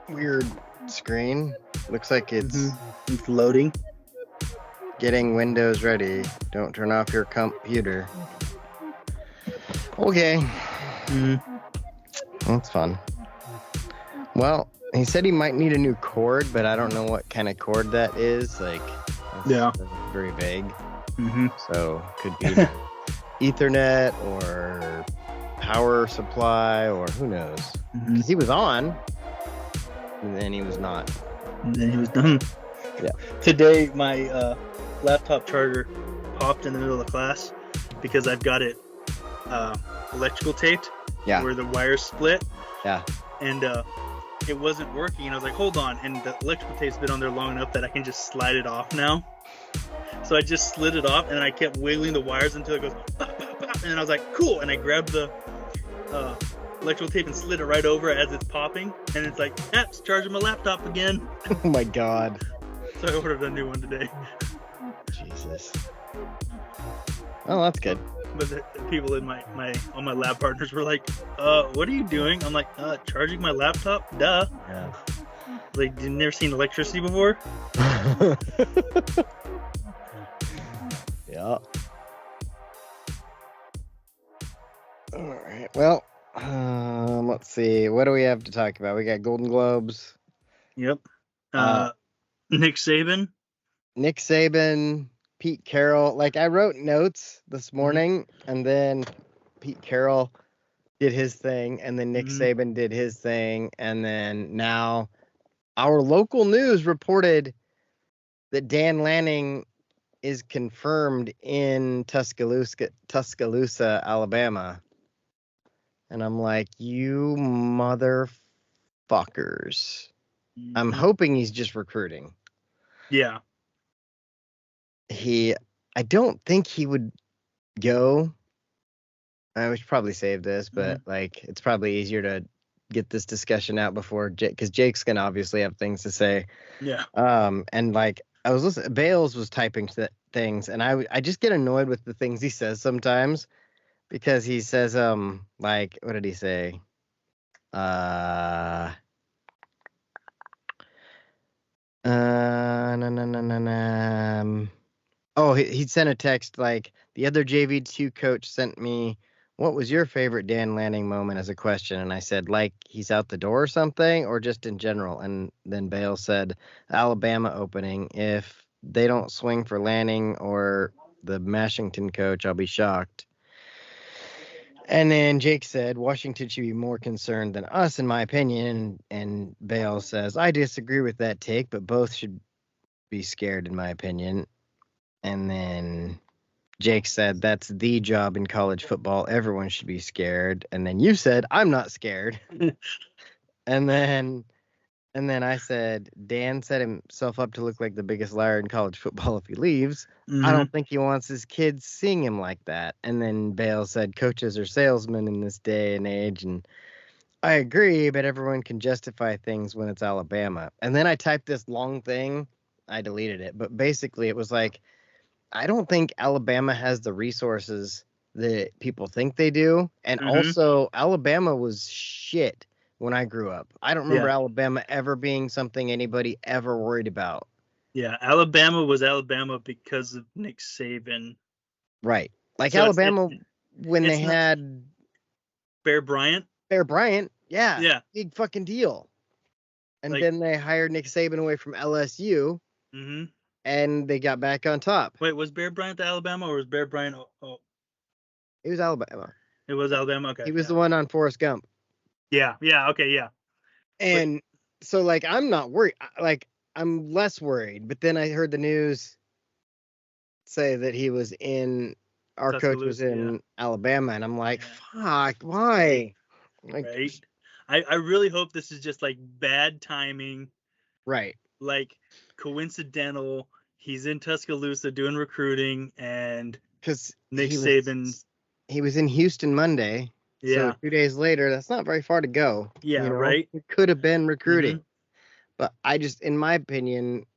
weird screen. Looks like it's It's loading. getting Windows ready. Don't turn off your computer. Okay. That's fun. Well, he said he might need a new cord, but I don't know what kind of cord that is. That's very vague. So could be Ethernet or power supply or who knows. Because he was on, and then he was not. And then he was done. Yeah. Today, my laptop charger popped in the middle of class because I've got it electrical taped. Yeah. Where the wires split. Yeah. And it wasn't working. And I was like, hold on. And the electrical tape's been on there long enough that I can just slide it off now. So I just slid it off, and I kept wiggling the wires until it goes pop, pop, pop. And then I was like, cool. And I grabbed the electrical tape and slid it right over as it's popping. And it's like, it's charging my laptop again. Oh my God. So I ordered a new one today. Jesus. Oh, that's good. But the people in all my lab partners were like, what are you doing? I'm like, charging my laptop? Duh. Yeah. Like, you've never seen electricity before? Yeah. All right. Well, let's see. What do we have to talk about? We got Golden Globes. Yep. Nick Saban. Pete Carroll. Like, I wrote notes this morning, and then Pete Carroll did his thing, and then Nick Saban did his thing, and then now our local news reported that Dan Lanning is confirmed in Tuscaloosa, Alabama. And I'm like, you motherfuckers. I'm hoping he's just recruiting. Yeah. I don't think he would go. We should probably save this, but it's probably easier to get this discussion out before because Jake's gonna obviously have things to say. Yeah. And I was listening. Bales was typing things, and I just get annoyed with the things he says sometimes because he says what did he say? Oh, he sent a text like the other JV2 coach sent me, what was your favorite Dan Lanning moment as a question? And I said, like, he's out the door or something, or just in general. And then Bale said, Alabama opening. If they don't swing for Lanning or the Mashington coach, I'll be shocked. And then Jake said, Washington should be more concerned than us, in my opinion. And Bale says, I disagree with that take, but both should be scared, in my opinion. And then Jake said, that's the job in college football. Everyone should be scared. And then you said, I'm not scared. and then I said, Dan set himself up to look like the biggest liar in college football if he leaves. I don't think he wants his kids seeing him like that. And then Bale said, coaches are salesmen in this day and age. And I agree, but everyone can justify things when it's Alabama. And then I typed this long thing. I deleted it. But basically it was like, I don't think Alabama has the resources that people think they do. And also, Alabama was shit when I grew up. I don't remember Alabama ever being something anybody ever worried about. Yeah, Alabama was Alabama because of Nick Saban. Right. Like so Alabama, when they had Bear Bryant. Yeah. Yeah. Big fucking deal. And then they hired Nick Saban away from LSU. And they got back on top. Wait, was Bear Bryant to Alabama or was Bear Bryant? Oh. It was Alabama. It was Alabama. Okay. He was the one on Forrest Gump. Yeah. Yeah. Okay. Yeah. And so, I'm not worried. I'm less worried. But then I heard the news say that he was our coach was in Alabama, and I'm like, fuck, why? Right. I really hope this is just bad timing. Right. Coincidental. He's in Tuscaloosa doing recruiting, and because Nick Saban. He was in Houston Monday. Yeah. So 2 days later, that's not very far to go. Yeah. Right. It could have been recruiting, but in my opinion,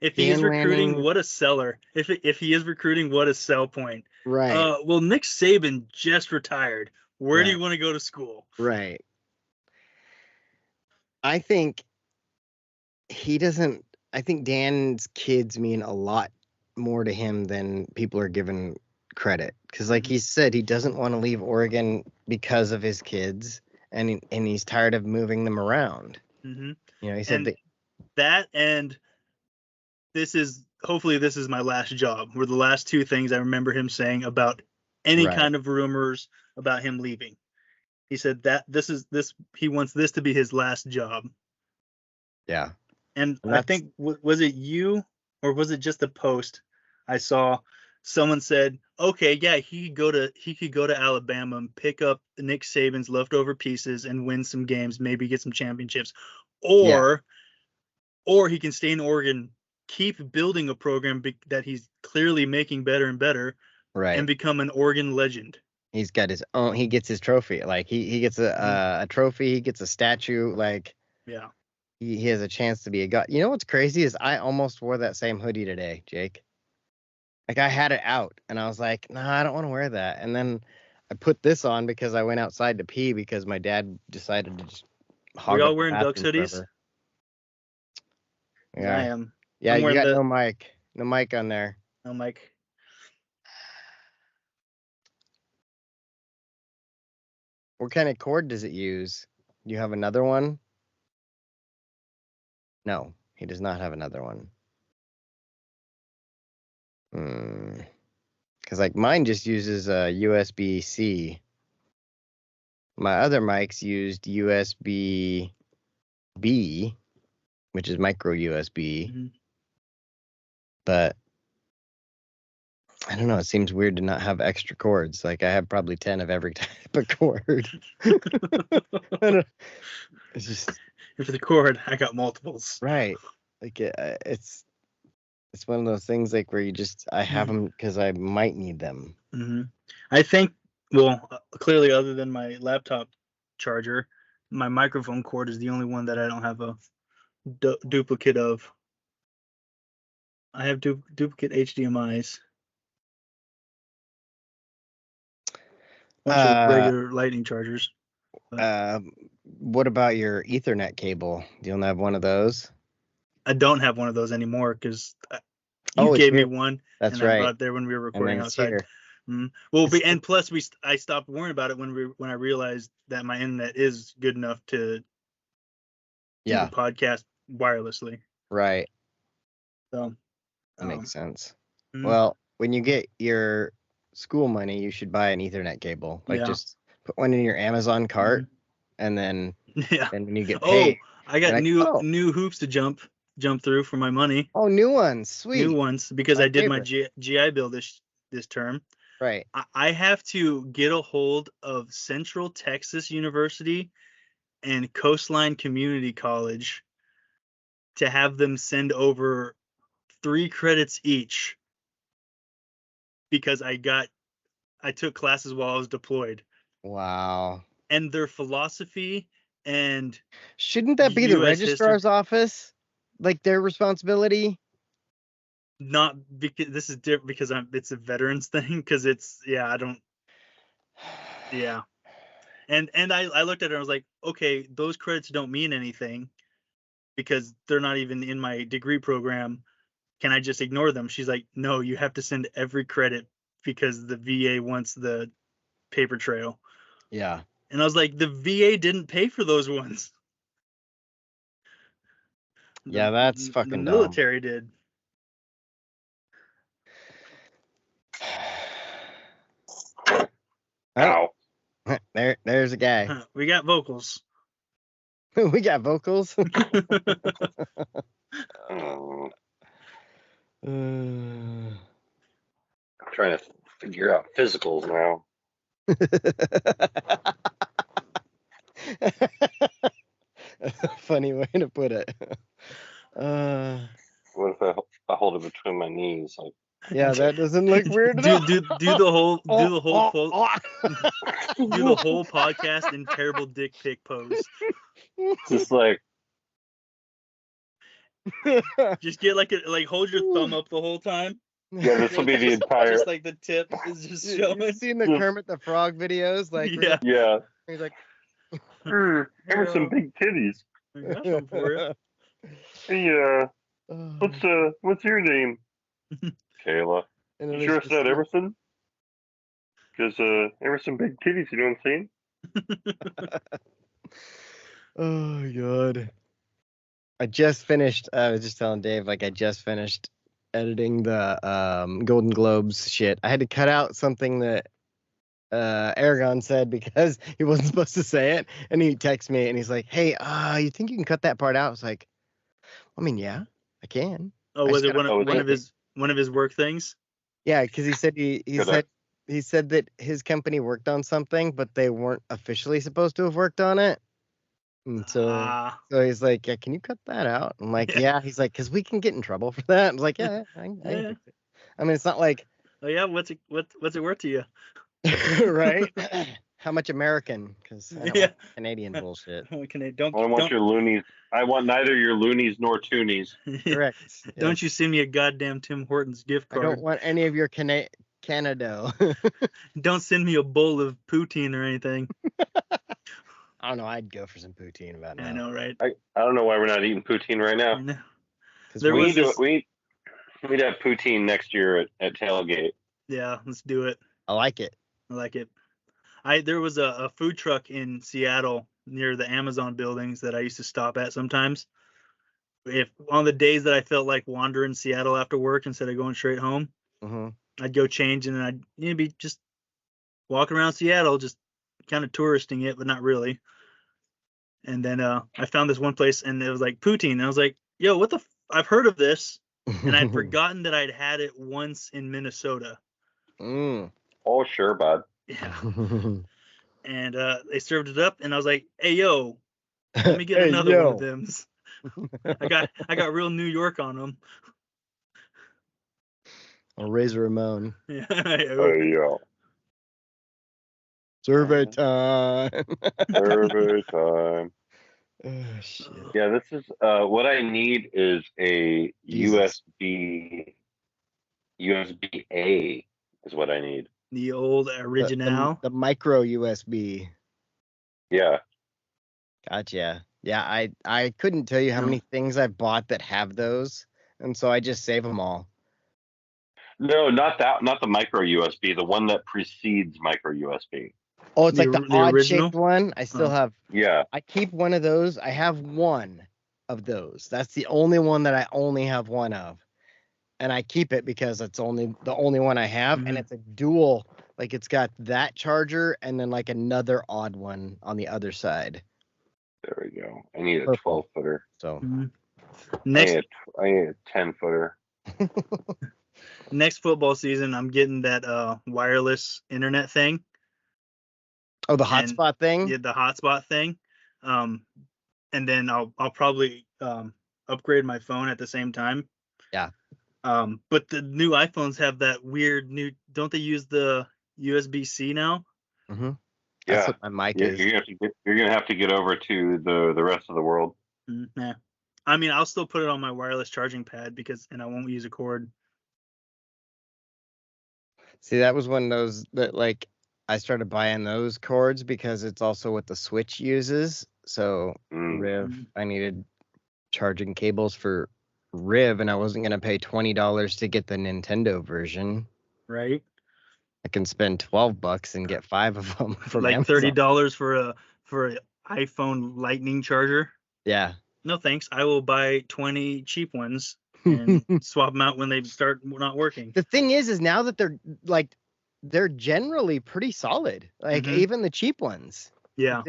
if he is recruiting, what a seller. If he is recruiting, what a sell point. Right. Well, Nick Saban just retired. Where do you want to go to school? Right. I think he doesn't. I think Dan's kids mean a lot more to him than people are given credit. Because, like he said, he doesn't want to leave Oregon because of his kids, and he's tired of moving them around. Mm-hmm. You know, he said and hopefully this is my last job. Were the last two things I remember him saying about any kind of rumors about him leaving. He said that he wants this to be his last job. Yeah. And I think, was it you or was it just a post I saw? Someone said, okay, yeah, he could go to Alabama and pick up Nick Saban's leftover pieces and win some games, maybe get some championships, or he can stay in Oregon, keep building a program that he's clearly making better and better, and become an Oregon legend. He's got his own. He gets his trophy. Like he gets a trophy. He gets a statue. Like he has a chance to be a god. You know what's crazy is I almost wore that same hoodie today, Jake. Like I had it out, and I was like, nah, I don't want to wear that. And then I put this on because I went outside to pee because my dad decided to just hog. Are y'all wearing Ducks hoodies? Forever. Yeah, I am. Yeah, you got no mic. No mic on there. No mic. What kind of cord does it use? Do you have another one? No, he does not have another one. Because like mine just uses a USB-C. My other mics used USB-B, which is micro USB. Mm-hmm. But I don't know. It seems weird to not have extra cords. Like I have probably 10 of every type of cord. It's just for the cord. I got multiples. Right. Like it's one of those things like where I have them because I might need them. Mm-hmm. I think, clearly other than my laptop charger, my microphone cord is the only one that I don't have a duplicate of. I have duplicate HDMIs. Regular lightning chargers. What about your Ethernet cable? Do you only have one of those? I don't have one of those anymore because you gave me one. That's right. I brought it there when we were recording outside. Well, and plus I stopped worrying about it when I realized that my internet is good enough to do the podcast wirelessly. Right. So that makes sense. Well, when you get your school money, you should buy an Ethernet cable. Like just put one in your Amazon cart, and then when you get paid. I got new hoops to jump through for my money. Oh, new ones, sweet. New ones because I did my GI Bill this term. Right. I have to get a hold of Central Texas University and Coastline Community College to have them send over 3 credits each because I took classes while I was deployed. Wow. And their philosophy and shouldn't that be the registrar's office? Like their responsibility? Not because this is different because it's a veterans thing because it's I don't and I looked at it and I was like, okay, those credits don't mean anything because they're not even in my degree program. Can I just ignore them? She's like, no, you have to send every credit because the VA wants the paper trail. Yeah. And I was like, the VA didn't pay for those ones. Yeah, that's fucking dumb. The military did. Ow. There's a guy. We got vocals. We got vocals. I'm trying to figure out physicals now. Funny way to put it. What if I hold it between my knees? Like, yeah, that doesn't look weird. Do the whole podcast in terrible dick pic pose. Just like, just get hold your thumb up the whole time. Yeah, this will be the entire. Just like the tip is just showing. You've seen the Kermit the Frog videos, like yeah. He's like, there's some big titties. I got some for you. Hey, Oh, what's your name? Kayla. and then You sure it's it's not just- Emerson? Because Emerson big titties, you know what I'm saying? Oh God. I just finished. I was just telling Dave, like I just finished editing the Golden Globes shit. I had to cut out something that Aragon said because he wasn't supposed to say it, and he texts me and he's like, "Hey, you think you can cut that part out?" I was like, "I mean, yeah, I can." Oh, I was just it gotta- one of his work things? Yeah, because he said Good he said that his company worked on something, but they weren't officially supposed to have worked on it. And so he's like, "Yeah, can you cut that out?" I'm like, Yeah. "Yeah." He's like, "Because we can get in trouble for that." I was like, "Yeah, I can Yeah. fix it." I mean, it's not like Oh yeah, what's it worth to you? right. How much American? Because I don't Yeah. want Canadian bullshit. Don't I want your loonies. I want neither your loonies nor toonies. Correct. Don't Yes. you send me a goddamn Tim Hortons gift I card. don't want any of your Canada. Don't send me a bowl of poutine or anything. I don't know. I'd go for some poutine about now. I know, right? I don't know why we're not eating poutine right now. I know. Because There we was need this. to we need to have poutine next year at Tailgate. Yeah, let's do it. I like it. I like it. There was a food truck in Seattle near the Amazon buildings that I used to stop at sometimes. If on the days that I felt like wandering Seattle after work instead of going straight home, Mm-hmm. I'd go change and then I'd be just walking around Seattle, just kind of touristing it, but not really. And then I found this one place and it was like poutine. And I was like, yo, what the? I've heard of this. And I'd forgotten that I'd had it once in Minnesota. Mm. Oh sure, bud. Yeah. And they served it up and I was like, hey, yo, let me get Hey, another one of yo. them. I got real New York on them. Or Razor Ramon. Yeah. Hey yo. Survey time. Survey time. Oh, shit. Yeah, this is what I need is a Jesus. USB A is what I need. The old original. The micro USB. Yeah. Gotcha. Yeah, I couldn't tell you how many things I've bought that have those, and so I just save them all. No, not the micro USB, the one that precedes micro USB. Oh, it's like The the odd original? shaped one. I still have. Yeah. I keep one of those. I have one of those. That's the only one that I only have one of, and I keep it because it's the only one I have, and it's a dual. Like it's got that charger and then like another odd one on the other side. There we go. I need a Purple. 12-footer. So Next I need a 10-footer. next football season, I'm getting that wireless internet thing. oh, the hotspot thing. Yeah, the hotspot thing. And then I'll probably upgrade my phone at the same time. Yeah. But the new iPhones have that weird new. Don't they use the USB-C now? Mm-hmm. That's Yeah. what my mic Yeah, is. you're gonna have to get over to the rest of the world. Yeah. I mean, I'll still put it on my wireless charging pad and I won't use a cord. See, that was one of those that like I started buying those cords because it's also what the Switch uses. So Riv, I needed charging cables for Riv, and I wasn't gonna pay $20 to get the Nintendo version. Right. I can spend $12 and get 5 of them from like Amazon. $30 for an iPhone Lightning charger. Yeah. No thanks. I will buy 20 cheap ones and swap them out when they start not working. The thing is now that they're generally pretty solid. Like even the cheap ones. Yeah.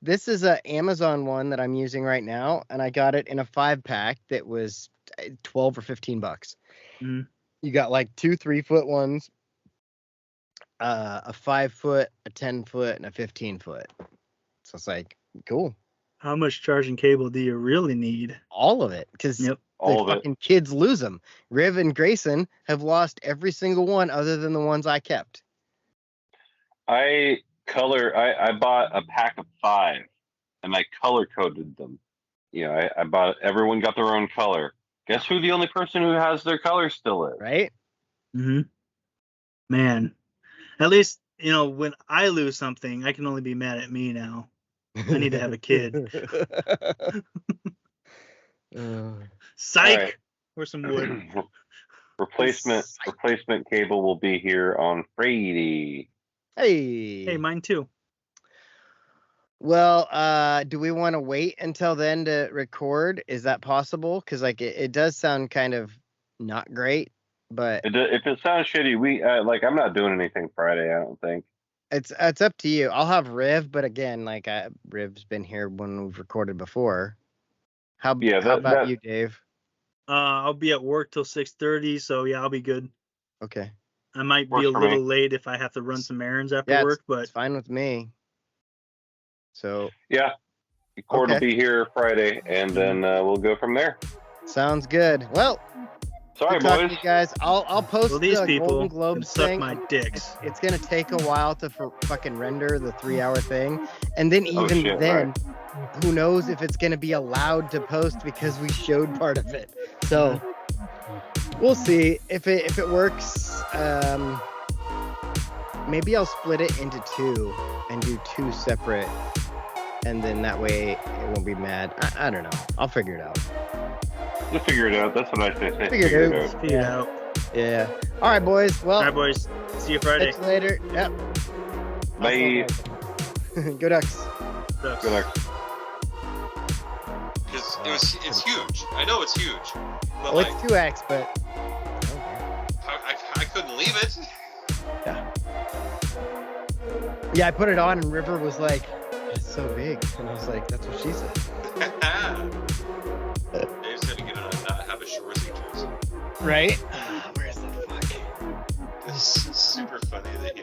This is a Amazon one that I'm using right now, and I got it in a 5-pack that was $12 or $15. You got like 2 3-foot ones, a 5-foot, a 10-foot, and a 15-foot. So it's like cool. How much charging cable do you really need? All of it, because the fucking kids lose them. Riv and Grayson have lost every single one other than the ones I kept. I bought a pack of 5 and I color coded them. You know, I bought everyone got their own color. Guess who the only person who has their color still is? Right? Man. At least, when I lose something, I can only be mad at me now. I need to have a kid. Psych. Right. Or some wood. Replacement cable will be here on Friday. Hey, mine too. Well, do we want to wait until then to record? Is that possible? Because like it does sound kind of not great, but If it sounds shitty, we I'm not doing anything Friday. I don't think. it's up to you. I'll have Riv, but again, like Riv's been here when we've recorded before. How about you, Dave? I'll be at work till 6:30, so yeah, I'll be good. Okay. I might be a little late if I have to run some errands after work, but it's fine with me. So yeah, Cord will be here Friday, and then we'll go from there. Sounds good. Well, sorry, boys. You guys, I'll post these the people Golden Globes suck thing. my dicks. It's gonna take a while to fucking render the 3-hour thing, and then then, who knows if it's gonna be allowed to post because we showed part of it. So we'll see if it works. Maybe I'll split it into 2 and do 2 separate, and then that way it won't be mad. I don't know. I'll figure it out. You'll figure it out. That's what I say. Figure it out. Yeah. All right, boys. Well. All right, boys. See you Friday. Catch you later. Yep. Bye. Go Ducks. Go Ducks. Because it's huge. I know it's huge. But well, it's 2x, but I couldn't leave it. Yeah, I put it on and River was like, "It's so big," and I was like, "That's what she said." Dave's gonna get on and not have a Shorzy jersey. Right? Where's the fuck? This is super funny that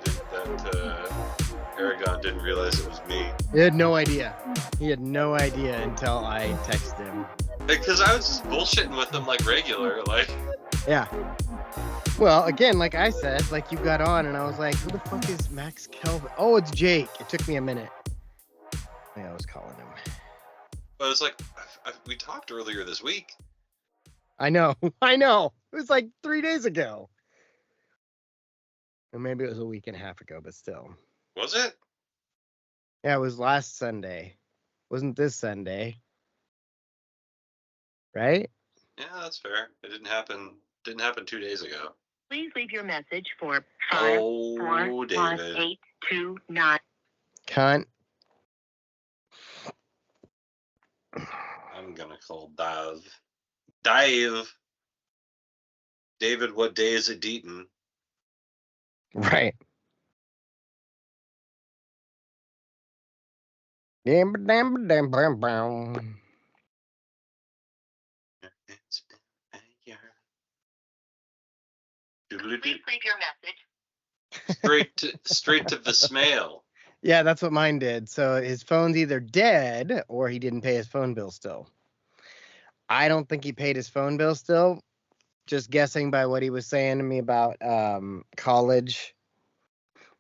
Aragon didn't realize it was me. He had no idea. He had no idea until I texted him. Because I was just bullshitting with him like regular, like. Yeah. Well, again, like I said, like you got on and I was like, who the fuck is Max Kelvin? Oh, it's Jake. It took me a minute. Yeah, I was calling him. But it's like, we talked earlier this week. I know. It was like 3 days ago. Or maybe it was a week and a half ago, but still. Was it? Yeah, it was last Sunday. Wasn't this Sunday? Right? Yeah, that's fair. It didn't happen 2 days ago. Please leave your message for 541-829. Cunt. I'm gonna call Dave. David, what day is it eaten? Right. Damn. It's been a year. Please leave your message. Straight to voicemail. Yeah, that's what mine did. So his phone's either dead or he didn't pay his phone bill still. I don't think he paid his phone bill still. Just guessing by what he was saying to me about college.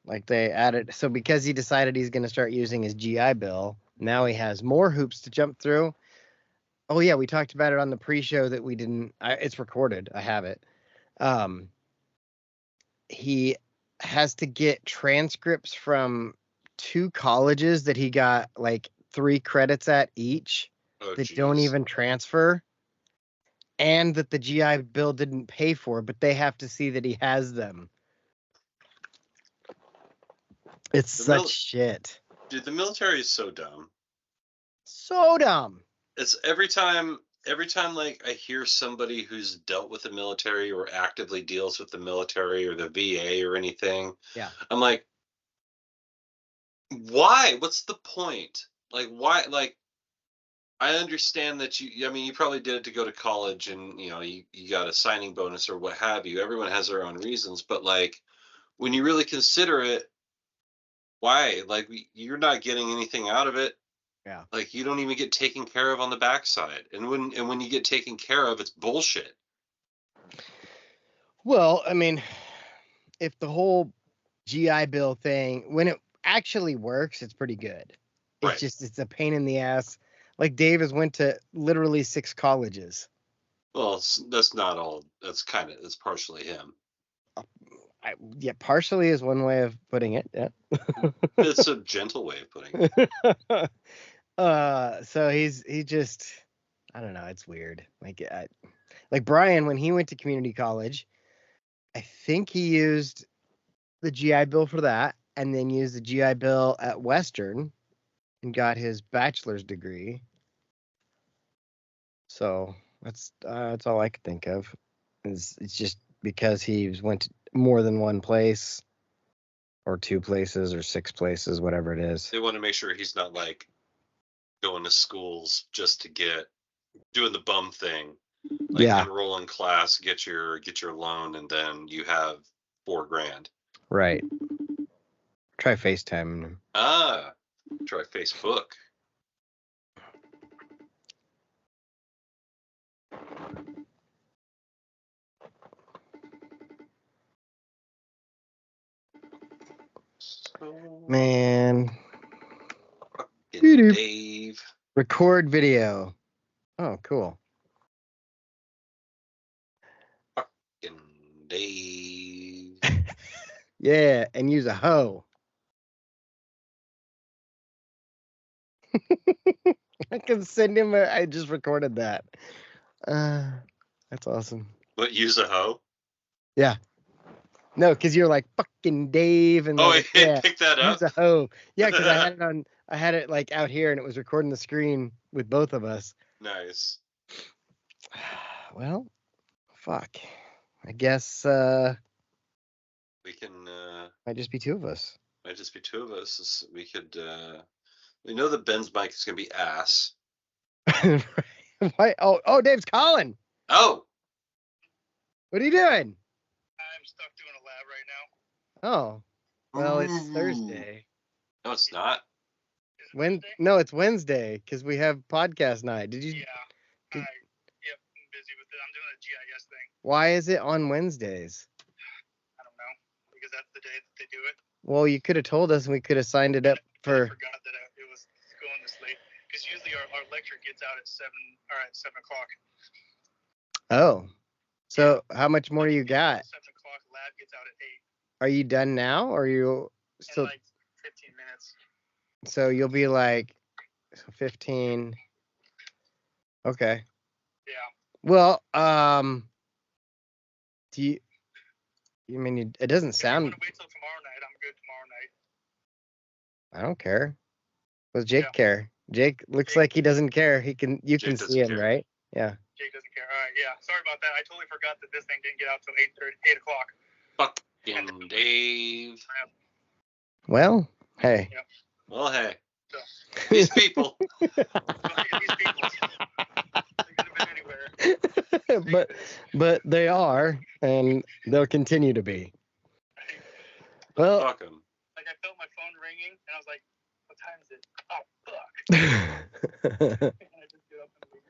Like they added, so because he decided he's going to start using his GI Bill, now he has more hoops to jump through. Oh yeah, we talked about it on the pre-show that we didn't. It's recorded. I have it. He has to get transcripts from 2 colleges that he got like 3 credits at each that don't even transfer, and that the GI Bill didn't pay for, but they have to see that he has them. It's such shit. Dude, the military is so dumb. So dumb. It's every time like I hear somebody who's dealt with the military or actively deals with the military or the VA or anything. Yeah. I'm like, why? What's the point? Like, why? Like, I understand that you probably did it to go to college and, you got a signing bonus or what have you. Everyone has their own reasons. But, like, when you really consider it, why? Like, you're not getting anything out of it. Yeah. Like, you don't even get taken care of on the backside. And when you get taken care of, it's bullshit. Well, I mean, if the whole GI Bill thing, when it actually works, it's pretty good. It's Right. just, it's a pain in the ass. Like Davis went to literally 6 colleges. Well, that's not all. That's partially him. Yeah, partially is one way of putting it. Yeah. It's a gentle way of putting it. So he just, I don't know, it's weird. Like Brian, when he went to community college, I think he used the GI Bill for that, and then used the GI Bill at Western and got his bachelor's degree. So that's all I could think of. It's just because he went to more than one place, or two places, or six places, whatever it is. They want to make sure he's not like going to schools just to doing the bum thing. Like enroll in class, get your loan, and then you have $4,000. Right. Try FaceTime. Try Facebook. Man. Dave. Record video. Oh, cool. Fucking Dave. Yeah, and use a hoe. I can send him I just recorded that. That's awesome. What, use a hoe? Yeah. No, because you're like fucking Dave, and pick that up. Use a hoe. Yeah, because I had it like out here, and it was recording the screen with both of us. Nice. Well, fuck. I guess we can. Might just be two of us. Might just be two of us. We could. We know that Ben's mic is gonna be ass. Why? Oh, Dave's calling. Oh. What are you doing? I'm stuck doing a lab right now. Oh. Well, it's Thursday. No, it's not. No, it's Wednesday because we have podcast night. Did you? Yeah. Yep, I'm busy with it. I'm doing a GIS thing. Why is it on Wednesdays? I don't know, because that's the day that they do it. Well, you could have told us, and we could have signed it up for. I forgot that it was going this late because usually our lecture gets out at 7 o'clock. Oh, so how much more do you got? 7 o'clock. Lab gets out at 8. Are you done now, or are you still? In like 15 minutes. So you'll be like 15. Okay. Yeah. Well, do you? I mean, it doesn't sound. I'm gonna wait till tomorrow night. I'm good tomorrow night. I don't care. Does Jake care? Jake looks like he doesn't care. You can see him, right? Yeah. Jake doesn't care. All right. Yeah. Sorry about that. I totally forgot that this thing didn't get out till 8 o'clock. Fucking Dave. Well, hey. Yep. Well, hey. So, these people. These people. They could have been anywhere. but they are, and they'll continue to be. Well, fuck them. Like I felt my phone ringing, and I was like, "What time is it? Oh fuck!" And I just get up and leave.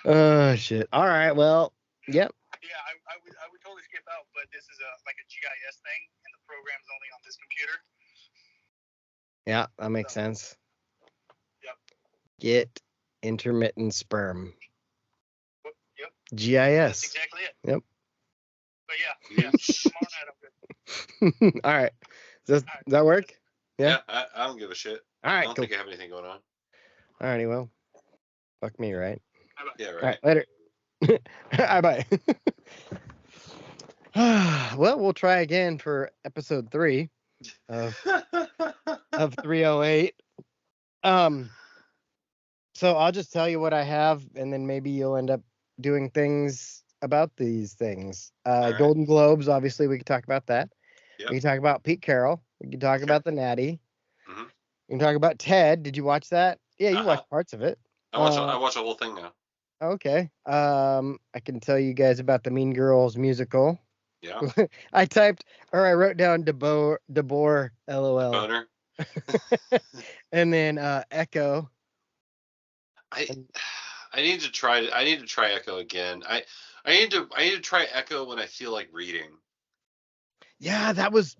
Oh shit! All right, well, yep. Yeah, I would totally skip out, but this is like a GIS thing, and the program's only on this computer. Yeah, that makes sense. Yep. Get intermittent sperm. Yep. GIS. That's exactly it. Yep. But yeah, tomorrow night I'm good. All right. Does that work? Yeah. I don't give a shit. All right. I don't think I have anything going on. All righty. Well, fuck me, right? Yeah, right. All right. Later. All right, bye. Well, we'll try again for episode 3 of 308. So I'll just tell you what I have, and then maybe you'll end up doing things about these things. Right. Golden Globes, obviously, we could talk about that. Yep. We can talk about Pete Carroll. We can talk about the Natty. Mm-hmm. We can talk about Ted. Did you watch that? Yeah, you watched parts of it. I watch the whole thing now. Okay. I can tell you guys about the Mean Girls musical. Yeah. I wrote down Deboer LOL. Boner. And then Echo. I need to try Echo again. I need to try Echo when I feel like reading. Yeah,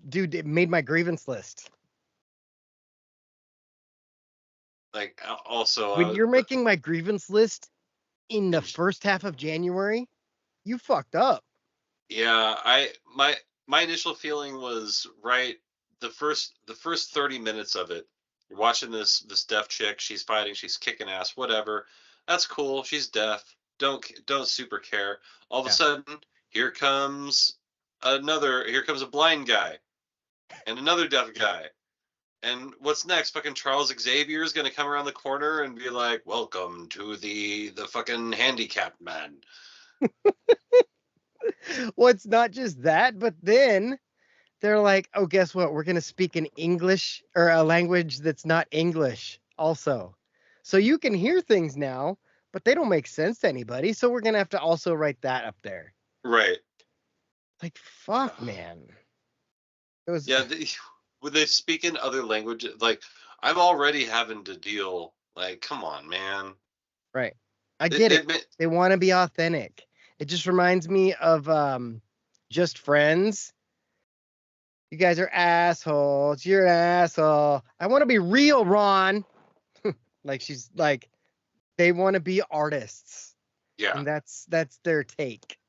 dude, it made my grievance list. Like also when you're making my grievance list in the first half of January, you fucked up. Yeah, my initial feeling was right. The first 30 minutes of it You're watching this deaf chick. She's fighting. She's kicking ass. Whatever. That's cool. She's deaf. Don't super care. All of a Yeah. sudden, here comes a blind guy and another deaf guy. And what's next? Fucking Charles Xavier is gonna come around the corner and be like, "Welcome to the fucking handicapped man." Well, it's not just that, but then they're like, oh, guess what? We're going to speak in English or a language that's not English also. So you can hear things now, but they don't make sense to anybody. So we're going to have to also write that up there. Right. Like, fuck, man. It was. Yeah. Would they speak in other languages? Like, I'm already having to deal. Like, come on, man. Right. I get it. They want to be authentic. It just reminds me of Just Friends. You guys are assholes. You're an asshole. I want to be real, Ron. Like she's like, they want to be artists. Yeah. And that's their take.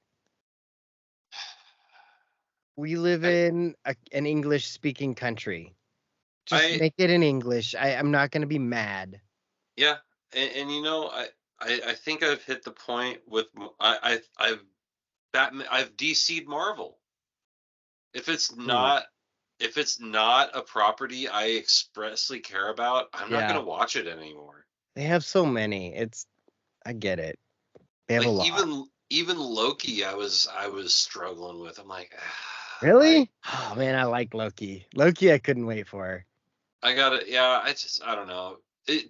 We live in an English-speaking country. Just make it in English. I'm not going to be mad. Yeah, and you know, I think I've hit the point with I've DC'd Marvel. If it's not a property I expressly care about, I'm not gonna watch it anymore. They have so many. I get it. They have a lot. Even Loki, I was struggling with. I'm like, really? Oh man, I like Loki. Loki, I couldn't wait for. I don't know.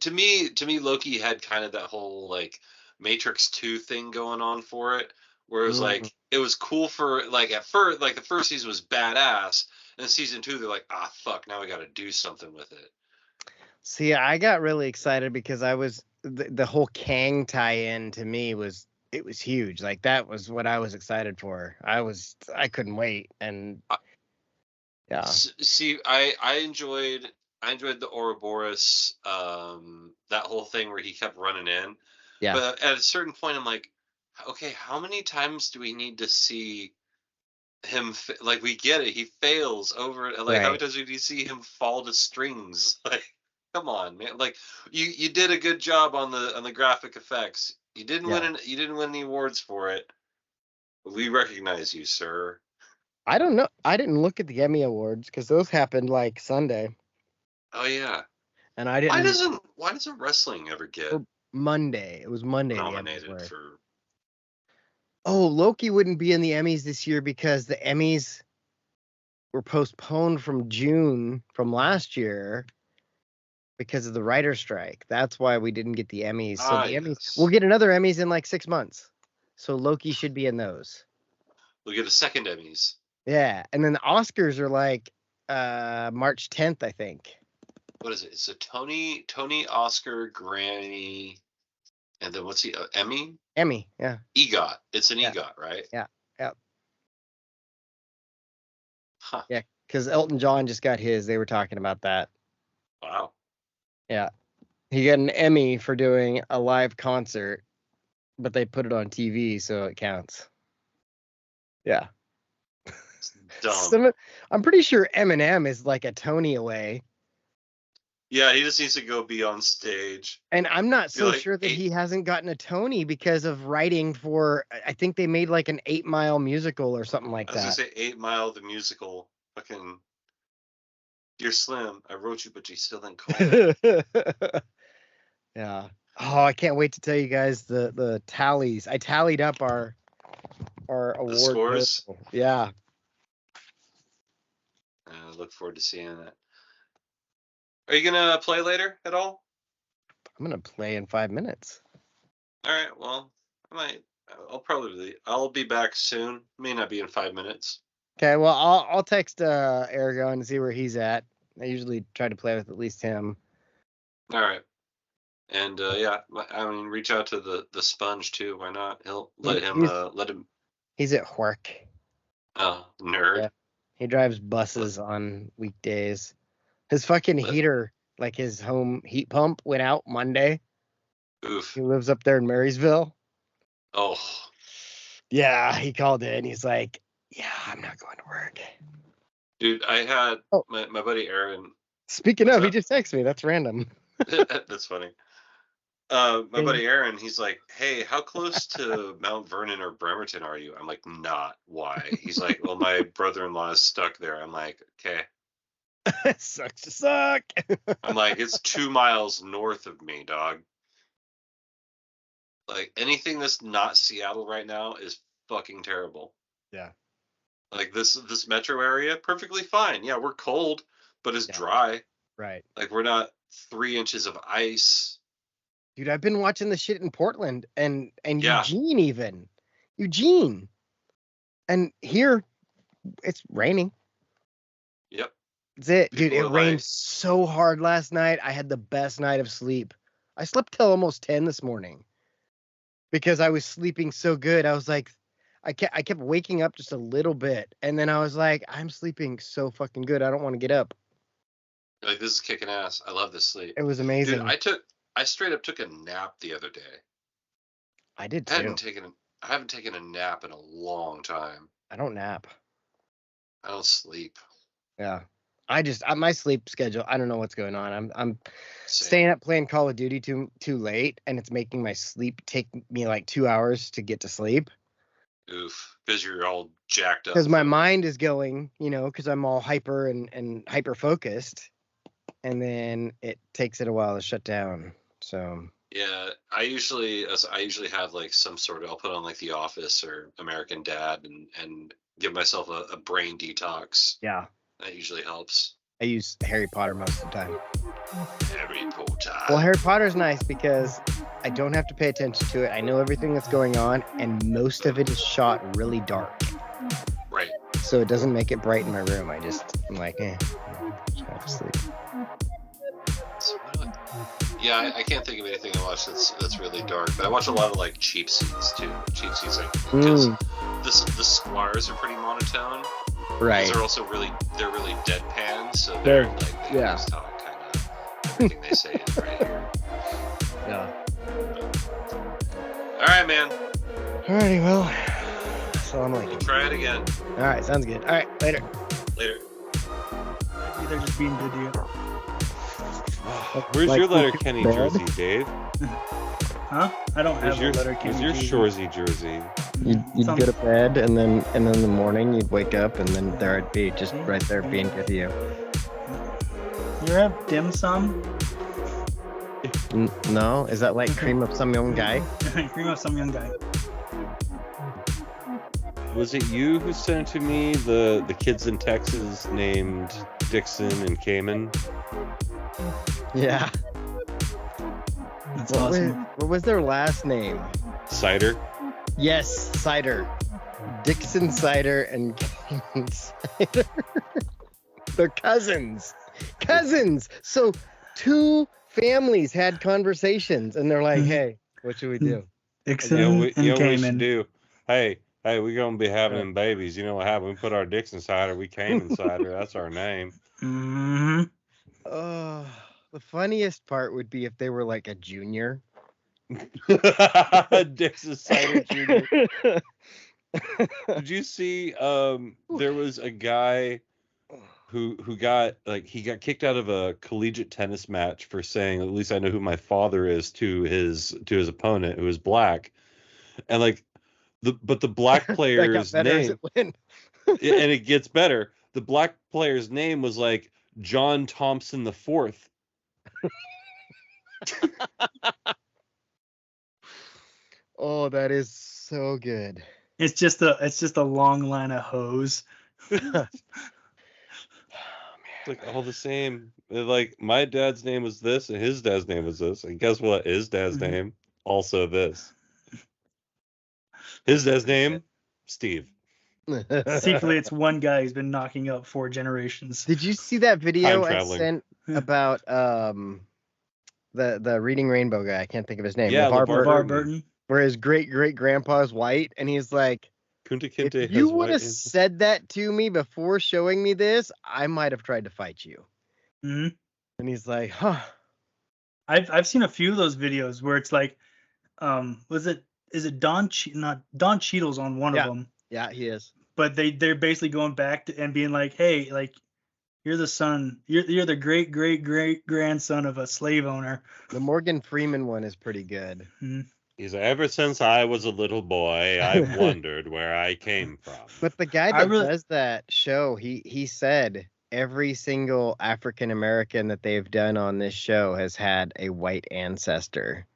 To me, Loki had kind of that whole like Matrix 2 thing going on for it, where it was like it was cool for like at first, like the first season was badass, and then season 2 they're like, ah, fuck, now we got to do something with it. See, I got really excited because I was the whole Kang tie-in to me was huge. Like that was what I was excited for. I couldn't wait, and yeah. See, I enjoyed the Ouroboros, that whole thing where he kept running in. Yeah. But at a certain point, I'm like, okay, how many times do we need to see him? Like, we get it. He fails over. Like, how many times do you see him fall to strings? Like, come on, man. Like, you did a good job on the graphic effects. You didn't win the awards for it. But we recognize you, sir. I don't know. I didn't look at the Emmy Awards because those happened like Sunday. Oh yeah. And I didn't. Why doesn't wrestling ever get Monday? It was Monday. Nominated for. Oh, Loki wouldn't be in the Emmys this year because the Emmys were postponed from June from last year because of the writer's strike. That's why we didn't get the Emmys. So the Emmys, we'll get another Emmys in like 6 months. So Loki should be in those. We'll get a second Emmys. Yeah, and then the Oscars are like March 10th, I think. What is it? It's a Tony, Oscar, Grammy, and then what's the Emmy? Emmy, yeah. EGOT. It's an EGOT, right? Yeah. Huh. Yeah, because Elton John just got his. They were talking about that. Wow. Yeah, he got an Emmy for doing a live concert, but they put it on TV, so it counts. Yeah. Dumb. I'm pretty sure Eminem is like a Tony away. Yeah, he just needs to go be on stage. And I'm not so sure that he hasn't gotten a Tony because of writing for, I think they made like an 8 Mile musical or something like that. I was going to say 8 Mile, the musical. Fucking, Dear Slim, I wrote you, but you still didn't call me. Yeah. Oh, I can't wait to tell you guys the tallies. I tallied up our award scores. Yeah. I look forward to seeing that. Are you gonna play later at all? I'm gonna play in 5 minutes. All right. Well, I'll be back soon. May not be in 5 minutes. Okay. Well, I'll text Aragon and see where he's at. I usually try to play with at least him. All right. And yeah, I mean, reach out to the Sponge too. Why not? He'll let him. He's at work. Oh, nerd. Yeah. He drives buses on weekdays. His fucking heater, like his home heat pump, went out Monday. Oof. He lives up there in Marysville. Oh. Yeah, he called in. He's like, yeah, I'm not going to work. Dude, I had my buddy Aaron. Speaking What's of, he up? just texted me. That's random. That's funny. My buddy Aaron, he's like, hey, how close to Mount Vernon or Bremerton are you? I'm like, not. Why? He's like, well, my brother-in-law is stuck there. I'm like, okay. Sucks to suck. I'm like, it's 2 miles north of me, dog. Like, anything that's not Seattle right now is fucking terrible. Yeah. Like, this metro area, perfectly fine. Yeah, we're cold, but it's Yeah. dry. Right. Like, we're not 3 inches of ice. Dude, I've been watching the shit in Portland and Yeah. Eugene even. Eugene. And here it's raining. Yep. That's it. Dude, People it are rained like- so hard last night. I had the best night of sleep. I slept till almost 10 this morning because I was sleeping so good. I was like, I kept waking up just a little bit. And then I was like, I'm sleeping so fucking good. I don't want to get up. Like, this is kicking ass. I love this sleep. It was amazing. Dude, I straight up took a nap the other day. I did I too. haven't taken a nap in a long time. I don't nap. I don't sleep. Yeah. My sleep schedule, I don't know what's going on. I'm Same. staying up playing Call of Duty too late, and it's making my sleep take me like 2 hours to get to sleep. Oof, because you're all jacked up. Because my mind is going, because I'm all hyper and hyper focused, and then it takes it a while to shut down. So Yeah, I usually have like some sort of, I'll put on like The Office or American Dad and give myself a brain detox. yeah, That usually helps. I use Harry Potter most of the time. Harry Potter. Well, Harry Potter's nice because I don't have to pay attention to it. I know everything that's going on, and most of it is shot really dark. Right. So it doesn't make it bright in my room. I'm like, just have to sleep. Yeah, I can't think of anything I watch that's really dark, but I watch a lot of like cheap seats too. Cheap seats, like, because the squires are pretty monotone. Right. They're also really deadpan, so They're- like they yeah. just talk kind of everything they say is right here. Yeah. All right, man. Alrighty, well, so I'm like, We'll try it again all right, sounds good. All right, later. later. They're just being good to you. Where's Like, your letter bed? Kenny jersey, Dave? Huh? I don't have Where's a letter where's your Shorzy jersey? You'd go to bed, and then in the morning you'd wake up, and then there it'd be just right there being with you. You have dim sum? No, is that like cream of some young guy? Cream of some young guy. Was it you who sent it to me? The kids in Texas named Dixon and Cumin? Yeah. That's awesome. What was their last name? Cider? Yes, Cider. Dixon Cider and Cumin Cider. They're cousins. Cousins. So 2 families had conversations, and they're like, "Hey, what should we do?" Dixon You know and what we should Cayman. do? Hey, we're gonna be having them babies. You know what happened? We put our Dixon cider, we Cumin cider. That's our name. Mm-hmm. Oh, the funniest part would be if they were like a junior. Dixon cider junior. Did you see? There was a guy who got he got kicked out of a collegiate tennis match for saying, "At least I know who my father is," to his opponent, who was black, and like the black player's that got better as name, it went. and it gets better. The black player's name was like John Thompson the Fourth. Oh, that is so good. It's just a long line of hoes. Like all the same. Like my dad's name was this, and his dad's name was this, and guess what? His dad's name also this. His dad's name, Steve. Secretly, it's one guy who's been knocking up 4 generations. Did you see that video Time I traveling. sent about the Reading Rainbow guy? I can't think of his name. Yeah, LeVar LeVar Burton, LeVar Burton. where his great grandpa is white, and he's like, Kunta if Kinte has you would have white. said that to me before showing me this, I might have tried to fight you. Mm-hmm. And he's like, huh. I've seen a few of those videos where it's like, is it Don Cheadle's on one Yeah. of them, Yeah, he is. but they're basically going back to and being like, hey, like You're the son. You're the great grandson of a slave owner. The Morgan Freeman one is pretty good. He's like, ever since I was a little boy, I've wondered where I came from. But the guy that does that show, he said every single African American that they've done on this show has had a white ancestor.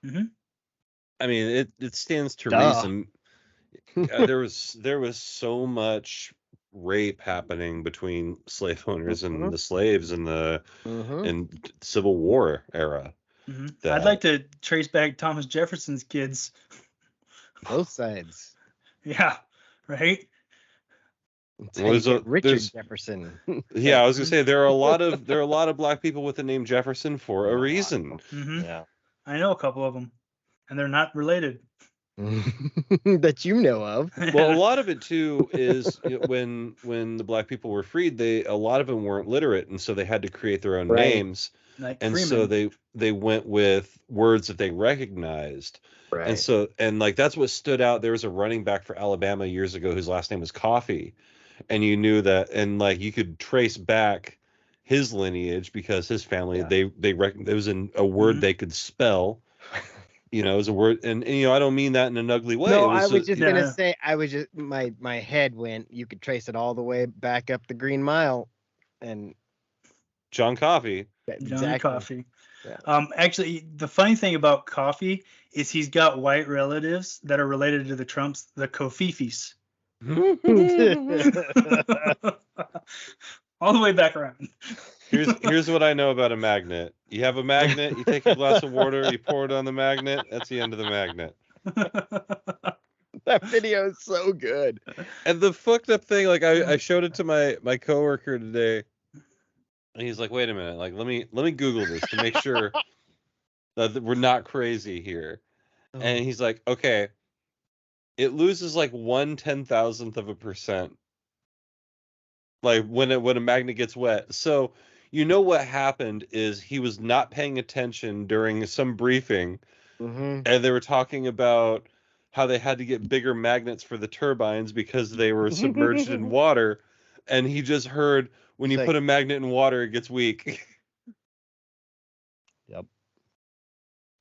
Mm-hmm. I mean, it stands to Duh. reason. There was so much rape happening between slave owners and the slaves in the in Civil War era. I'd like to trace back Thomas Jefferson's kids. Both sides. Yeah, right. Richard Jefferson. Yeah, I was gonna say there are a lot of black people with the name Jefferson for a reason. Yeah, I know a couple of them, and they're not related. That you know of. Well, a lot of it too is when the black people were freed, a lot of them weren't literate, and so they had to create their own names, like and Freeman. so they went with words that they recognized, Right. and so like that's what stood out. There was a running back for Alabama years ago whose last name was Coffee, and you knew that, and like you could trace back his lineage because his family they there was a word they could spell. You know, as a word, and you know, I don't mean that in an ugly way. No, I was just gonna say, my head went. You could trace it all the way back up the Green Mile, and John Coffey. John Coffey. Yeah. Actually, the funny thing about Coffey is he's got white relatives that are related to the Trumps, the Kofifis. All the way back around. Here's what I know about a magnet. You have a magnet, you take a glass of water, you pour it on the magnet, that's the end of the magnet. That video is so good. And the fucked up thing, like I showed it to my coworker today, and he's like, wait a minute, like let me Google this to make sure that we're not crazy here. And he's like, okay, it loses like 1/10,000%. Like when a magnet gets wet. So you know what happened is he was not paying attention during some briefing, and they were talking about how they had to get bigger magnets for the turbines because they were submerged in water, and he just heard when you put a magnet in water, it gets weak. Yep.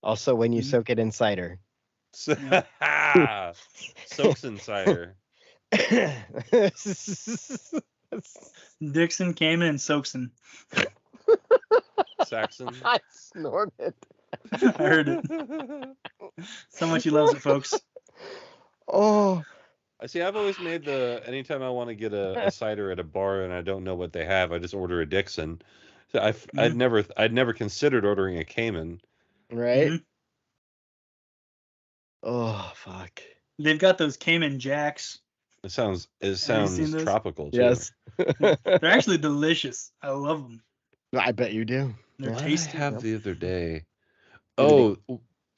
Also, when you soak it in cider. Soaks in cider. Dixon, Cumin, and Soakson. Saxon. I snorted. I heard it. So much he loves it, folks. Oh. I see. I've always made anytime I want to get a cider at a bar and I don't know what they have, I just order a Dixon. So I'd never considered ordering a Cumin. Right. Oh fuck. They've got those Cumin Jacks. It sounds tropical too. Yes. They're actually delicious. I love them. I bet you do. They're What tasty. did I have the other day? Oh,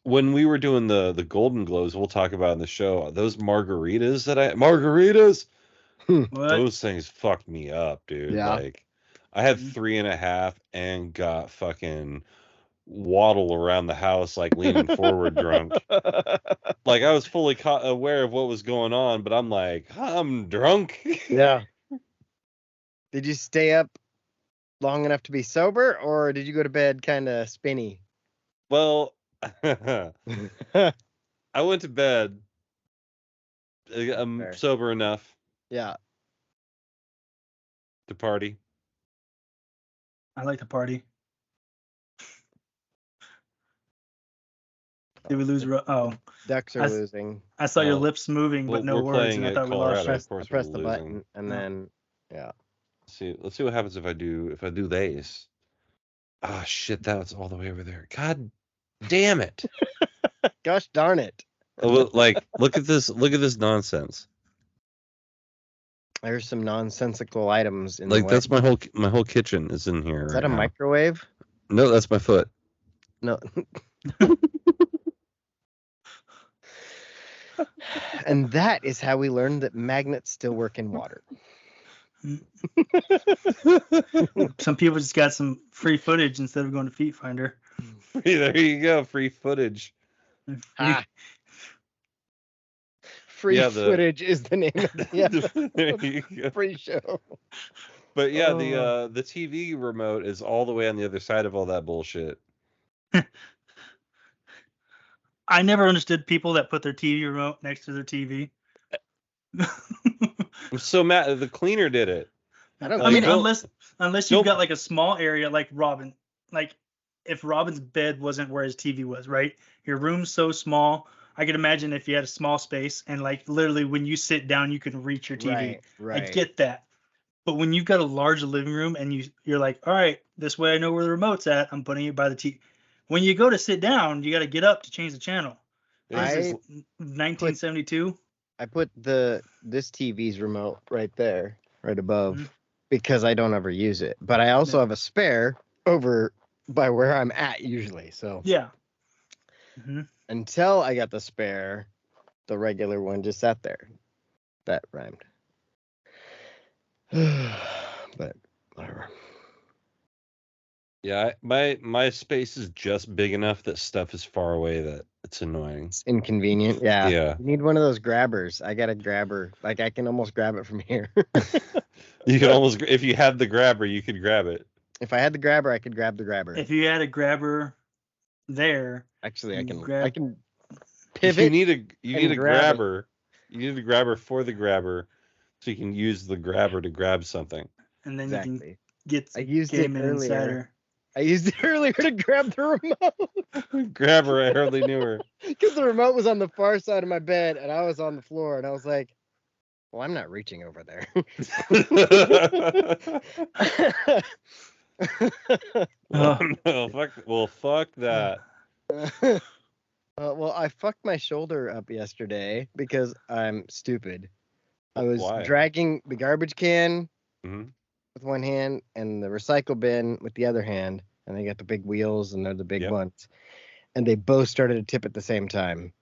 when we were doing the Golden Globes, we'll talk about in the show, those margaritas. What? Those things fucked me up, dude. Yeah. Like I had 3.5 and got fucking waddle around the house like leaning forward drunk. Like I was fully aware of what was going on, but I'm like, I'm drunk. Yeah. Did you stay up long enough to be sober, or did you go to bed kind of spinny? Well, I went to bed. I'm Fair. sober enough Yeah. to party. I like to party. Did we lose? Ducks are losing. I saw your Oh. lips moving, but no We're words, playing and I at thought we lost Colorado. you. Of course I pressed we're the losing. button, and then yeah. Let's see what happens if I do these. Ah, shit, that's all the way over there. God damn it. Gosh darn it. Like, look at this nonsense. There's some nonsensical items in Like the way. that's my whole kitchen is in here. Is that a microwave? No, that's my foot. No. And that is how we learned that magnets still work in water. Some people just got some free footage instead of going to Feet Finder. There you go, free footage. Ah. Free Yeah, footage is the name of the There you go. free show. But yeah, the TV remote is all the way on the other side of all that bullshit. I never understood people that put their TV remote next to their TV. I'm so mad. The cleaner did it. I don't I mean, get it. unless you've got like a small area like Robin, like if Robin's bed wasn't where his TV was, right? Your room's so small. I could imagine if you had a small space and like literally when you sit down, you can reach your TV. Right. I get that. But when you've got a large living room and you're like, all right, this way I know where the remote's at. I'm putting it by the TV. When you go to sit down, you got to get up to change the channel. This is 1972. I put this TV's remote right there, right above, Mhm. because I don't ever use it. But I also have a spare over by where I'm at usually. So Yeah. Mm-hmm. until I got the spare, the regular one just sat there. That rhymed. But whatever. Yeah, my space is just big enough that stuff is far away that it's annoying. It's inconvenient. Yeah. Yeah. You need one of those grabbers. I got a grabber. Like I can almost grab it from here. You could almost, if you had the grabber, you could grab it. If I had the grabber, I could grab the grabber. If you had a grabber there, Actually, I can If pivot. you need a grab it. grabber. You need a grabber for the grabber, so you can use the grabber to grab something. and then you Exactly. can get I used it Game and earlier. Cider. I used it earlier to grab the remote. Grabber, I hardly knew her. Because the remote was on the far side of my bed and I was on the floor and I was like, well, I'm not reaching over there. Oh, no, fuck that. Well, I fucked my shoulder up yesterday because I'm stupid. I was Why? dragging the garbage can Mhm. with one hand and the recycle bin with the other hand, and they got the big wheels and they're the big Yep. ones, and they both started to tip at the same time,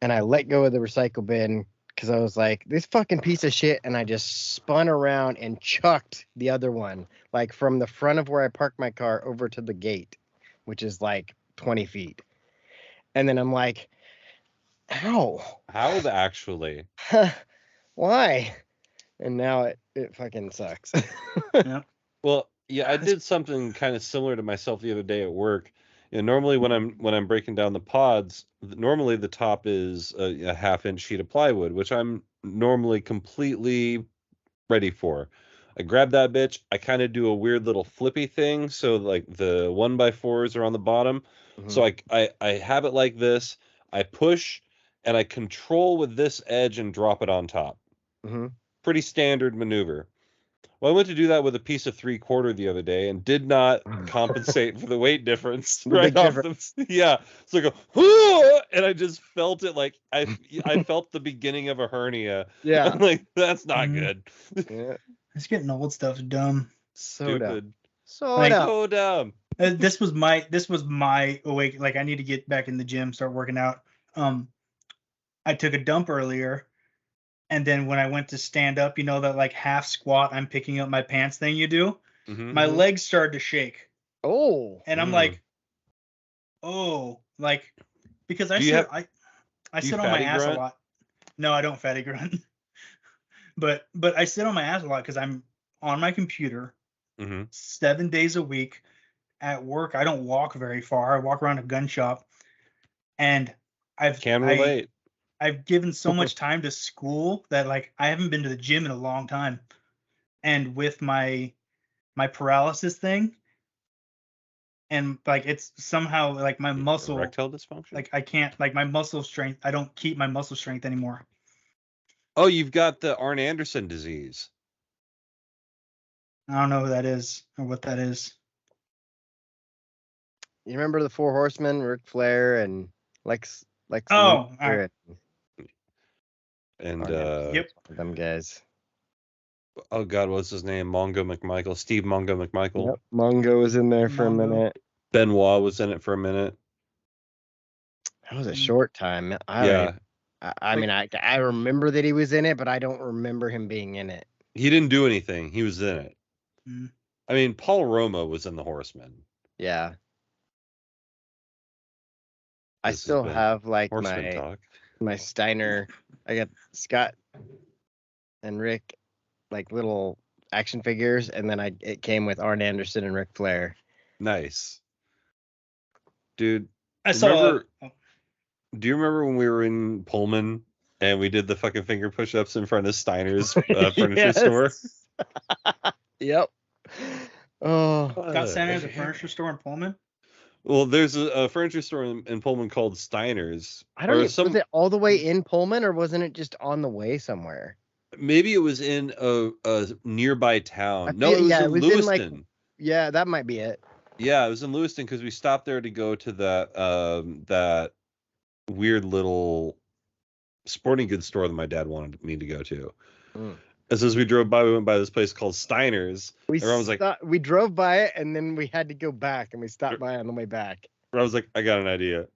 and I let go of the recycle bin because I was like, this fucking piece of shit, and I just spun around and chucked the other one, like from the front of where I parked my car over to the gate, which is like 20 feet. And then I'm like, ow. How actually? Why? And now it fucking sucks. Yeah. Well, yeah, I did something kind of similar to myself the other day at work. You know, normally when I'm breaking down the pods, normally the top is a half-inch sheet of plywood, which I'm normally completely ready for. I grab that bitch. I kind of do a weird little flippy thing, so like the 1x4s are on the bottom. So I have it like this. I push and I control with this edge and drop it on top. Mm-hmm. Pretty standard maneuver. Well, I went to do that with a piece of 3/4 the other day and did not compensate for the weight difference The right big off difference. yeah. So I go, "Whoa!" And I just felt it like I felt the beginning of a hernia. Yeah. I'm like, that's not Mhm. good. Yeah. It's getting old stuff's dumb. So dumb. Stupid. So Like- dumb. So dumb. This was my awake. Like I need to get back in the gym, start working out. I took a dump earlier, and then when I went to stand up, you know that like half squat, I'm picking up my pants thing you do. Mhm. My legs started to shake, Oh. and I'm Mm. like, oh, like because I Do you sit have- I do you sit on my fatty ass grunt? a lot. No, I don't fatty grunt. but I sit on my ass a lot because I'm on my computer Mhm. 7 days a week. At work, I don't walk very far. I walk around a gun shop, and Can relate. I've given so much time to school that like I haven't been to the gym in a long time. And with my paralysis thing, and like it's somehow like my muscle, Erectile dysfunction. like I can't like my muscle strength. I don't keep my muscle strength anymore. Oh, you've got the Arn Anderson disease. I don't know who that is or what that is. You remember the Four Horsemen, Ric Flair and Lex Oh, Luger all right. And Yep. them guys. oh god, what's his name? Mongo McMichael. Steve Mongo McMichael. Yep. Mongo was in there for Mongo. a minute. Benoit was in it for a minute. That was a Mm. short time. Yeah. I mean, I remember that he was in it, but I don't remember him being in it. He didn't do anything. He was in it. Mm. I mean, Paul Roma was in the Horsemen. Yeah. I This has still been have like Horseman talk. my Steiner. I got Scott and Rick like little action figures, and then it came with Arn Anderson and Ric Flair. Nice. Dude, I saw. do you remember when we were in Pullman and we did the fucking finger push-ups in front of Steiner's furniture Yes. store? Yep. Oh, Got Santa at a furniture store in Pullman. Well, there's a furniture store in Pullman called Steiner's. I don't know. Was it all the way in Pullman, or wasn't it just on the way somewhere? Maybe it was in a nearby town. No, it it was in was Lewiston. Yeah, that might be it. Yeah, it was in Lewiston because we stopped there to go to that weird little sporting goods store that my dad wanted me to go to. Mm. And so as we drove by, we went by this place called Steiner's. Everyone was like, we drove by it, and then we had to go back, and we stopped by on the way back. I was like, I got an idea.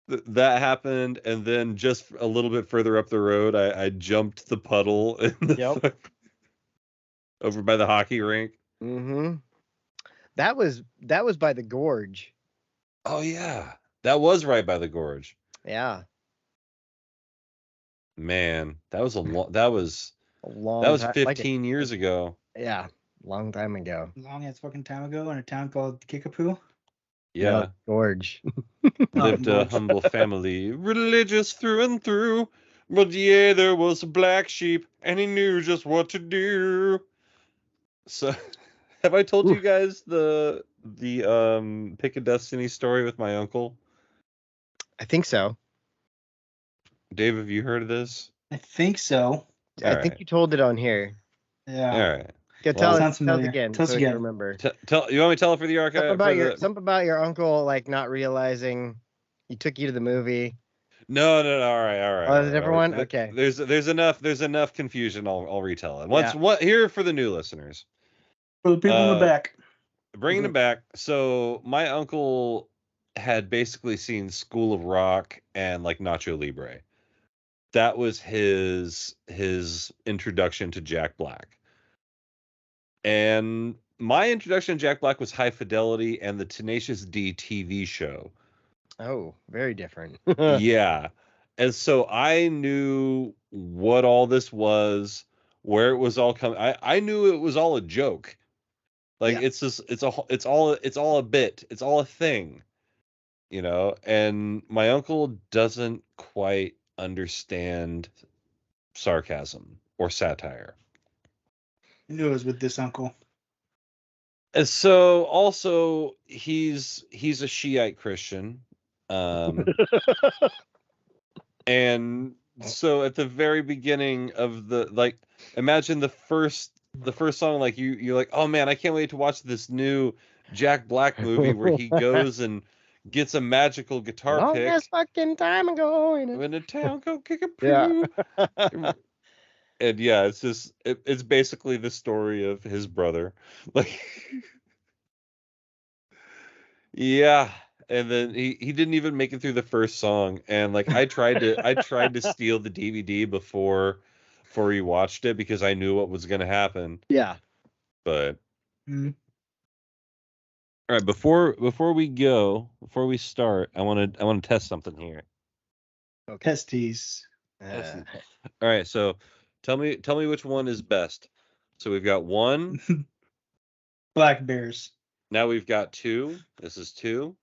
That happened, and then just a little bit further up the road, I jumped the puddle over by the hockey rink. Mm-hmm. That was by the gorge. Oh yeah, that was right by the gorge. Yeah. Man, that was that was 15 years ago. Yeah, long time ago. Long ass fucking time ago in a town called Kickapoo. Yeah. No, gorge. Lived a humble family, religious through and through. But yeah, there was a black sheep, and he knew just what to do. So, have I told you guys the Pick a Destiny story with my uncle? I think so. Dave, have you heard of this? I think so. I think you told it on here. Yeah. All right. Go Well, tell us again. Tell us again. Remember. You want me to tell it for the archive? Something about your uncle like not realizing he took you to the movie. No. All right. Oh, there's a different one. Okay. There's enough confusion. I'll retell it. Here for the new listeners. For the people in the back. Bringing it back. So my uncle had basically seen School of Rock and like Nacho Libre. That was his introduction to Jack Black. And my introduction to Jack Black was High Fidelity and the Tenacious D TV show. Oh, very different. Yeah. And so I knew what all this was, where it was all coming. I knew it was all a joke. Like it's all a bit. It's all a thing. You know, and my uncle doesn't quite understand sarcasm or satire. I knew it was with this uncle. And so also he's a Shiite Christian. And so at the very beginning of imagine the first song, like you're like, oh man, I can't wait to watch this new Jack Black movie where he goes and gets a magical guitar pick. Long fucking time ago in a town called Kickapoo. Yeah. And yeah, it's just it's basically the story of his brother. Like yeah. And then he didn't even make it through the first song. And like I tried to steal the DVD before we watched it because I knew what was gonna happen. Yeah. But all right, before we start, I want to test something here. Okay. Testes. All right, so tell me which one is best. So we've got 1. Black Bears. Now we've got 2. This is 2.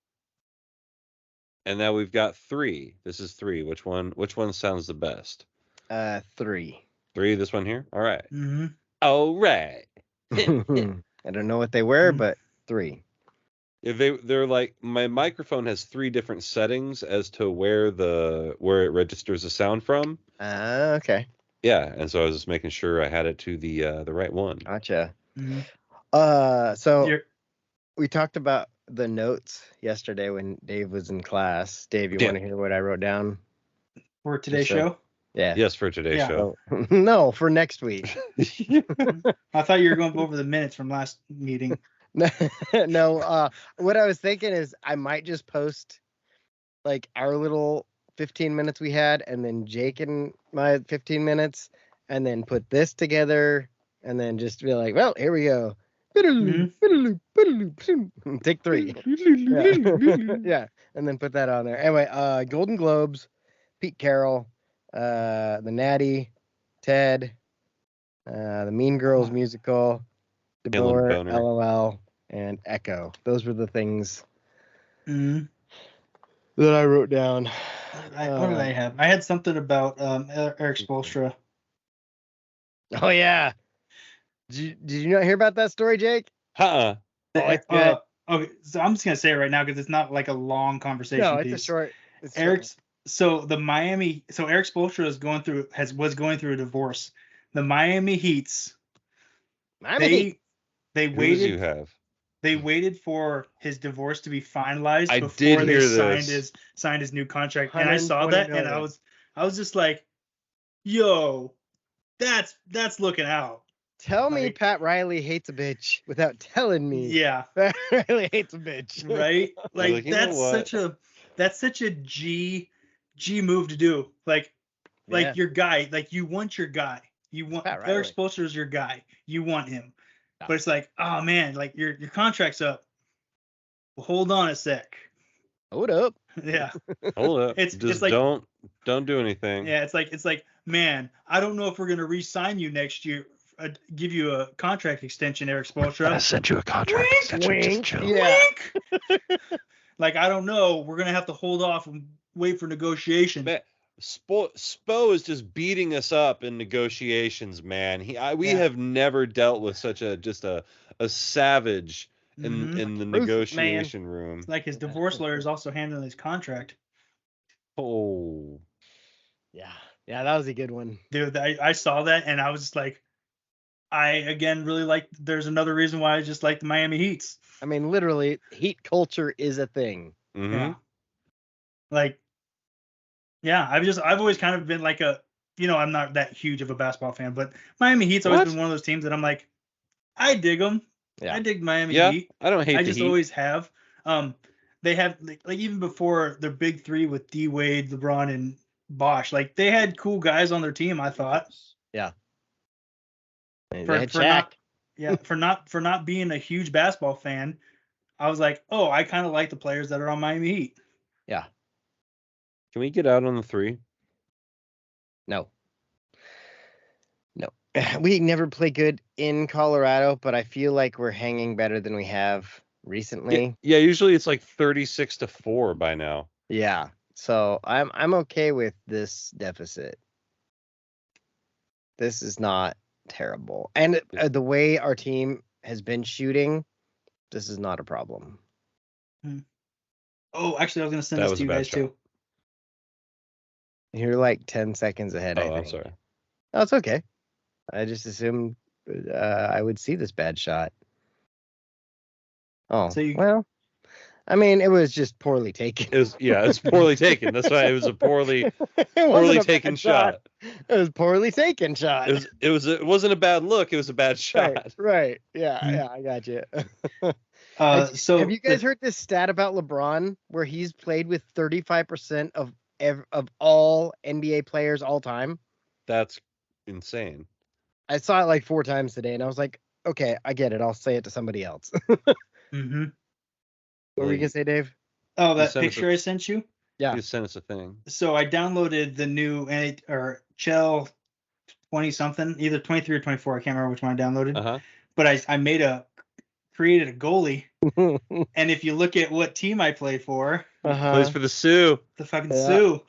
And now we've got 3. This is 3. Which one sounds the best? 3. 3, this one here? All right. Mm-hmm. All right. I don't know what they were, but 3. If they're like, my microphone has 3 different settings as to where it registers the sound from. Okay. Yeah, and so I was just making sure I had it to the right one. Gotcha. Mm-hmm. So we talked about the notes yesterday when Dave was in class. Dave, you want to hear what I wrote down for today's show? Yeah. Yes, for today's show. No, for next week. I thought you were going over the minutes from last meeting. No, what I was thinking is I might just post like our little 15 minutes we had, and then Jake and my 15 minutes, and then put this together, and then just be like, well, here we go. Mm-hmm. Take 3. Yeah, and then put that on there. Anyway, Golden Globes, Pete Carroll, the Natty, Ted, the Mean Girls musical, Helen Deboer Boner. LOL, and Echo. Those were the things Mhm. that I wrote down. What did I have? I had something about Eric Spoelstra. Oh yeah. Did you not hear about that story, Jake? Huh? Oh, it's good. Okay, so I'm just gonna say it right now because it's not like a long conversation No, it's piece. a short. It's Eric's so the Miami so Eric Spoelstra was going through a divorce. The Miami Heats Miami. they Who does you waited have? they waited for his divorce to be finalized I before did they hear signed this. his new contract. And I saw 120 that and million. I was just like, yo, that's looking out. Tell me Like- Pat Riley hates a bitch without telling me. Yeah. Pat Riley hates a bitch. Right? Like like, you know what? that's such a G move to do. Like Yeah. your guy, like you want your guy. You want Pat Eric Riley. Spoelstra is your guy. You want him. Yeah. But it's like, oh man, like your contract's up. Well, hold on a sec. Hold up. Yeah. Hold up. It's Just like don't do anything. Yeah, it's like, man, I don't know if we're gonna re-sign you next year, give you a contract extension, Eric Spoelstra. sent you a contract Wink, wink. Yeah. Wink. Like I don't know, we're gonna have to hold off and wait for negotiations. Man, Spo is just beating us up in negotiations, man. We Yeah. have never dealt with such a savage in Mhm. the Ruthless, negotiation room. It's like his divorce lawyer is also handling his contract. Oh, Yeah. Yeah, that was a good one. Dude, I saw that and I was just like, I again really like. There's another reason why I just like the Miami Heats. I mean, literally, heat culture is a thing. mhm. Yeah. Like, yeah, I've always kind of been like I'm not that huge of a basketball fan, but Miami Heat's always What? been one of those teams that I'm like, I dig them. Yeah. I dig Miami Yeah, Heat. I don't hate I the just Heat. always have. They have like even before their big three with D Wade, LeBron, and Bosh, like they had cool guys on their team. I thought. Yeah. They For had for Shaq. not yeah for not being a huge basketball fan, I was like, oh, I kind of like the players that are on Miami Heat. Yeah. Can we get out on the 3? No. We never play good in Colorado, but I feel like we're hanging better than we have recently. Yeah, usually it's like 36-4 by now. Yeah. So I'm okay with this deficit. This is not terrible. And the way our team has been shooting, this is not a problem. Oh, actually, I was gonna send That this was to a you bad guys shot. too. You're like 10 seconds ahead, I Oh, think. I'm sorry. Oh, it's okay. I just assumed I would see this bad shot. Oh, So you- well, I mean, it was just poorly taken. It's poorly taken. That's why it was a poorly It wasn't a taken bad shot. It was poorly taken shot. It wasn't a bad look. It was a bad shot. Right. Yeah. Mhm. Yeah. I got you. So have you guys heard this stat about LeBron where he's played with 35% of all NBA players all time? That's insane. I saw it like 4 times today, and I was like, okay, I get it. I'll say it to somebody else. Mm-hmm. What were you gonna say, Dave? Oh, that sent us picture I sent you. Yeah. You sent us a thing. So I downloaded the new Chell 20 something, either 23 or 24. I can't remember which one I downloaded. Uh-huh. But I created a goalie, and if you look at what team I played for, Plays for the Sioux. the fucking Yeah. Sioux.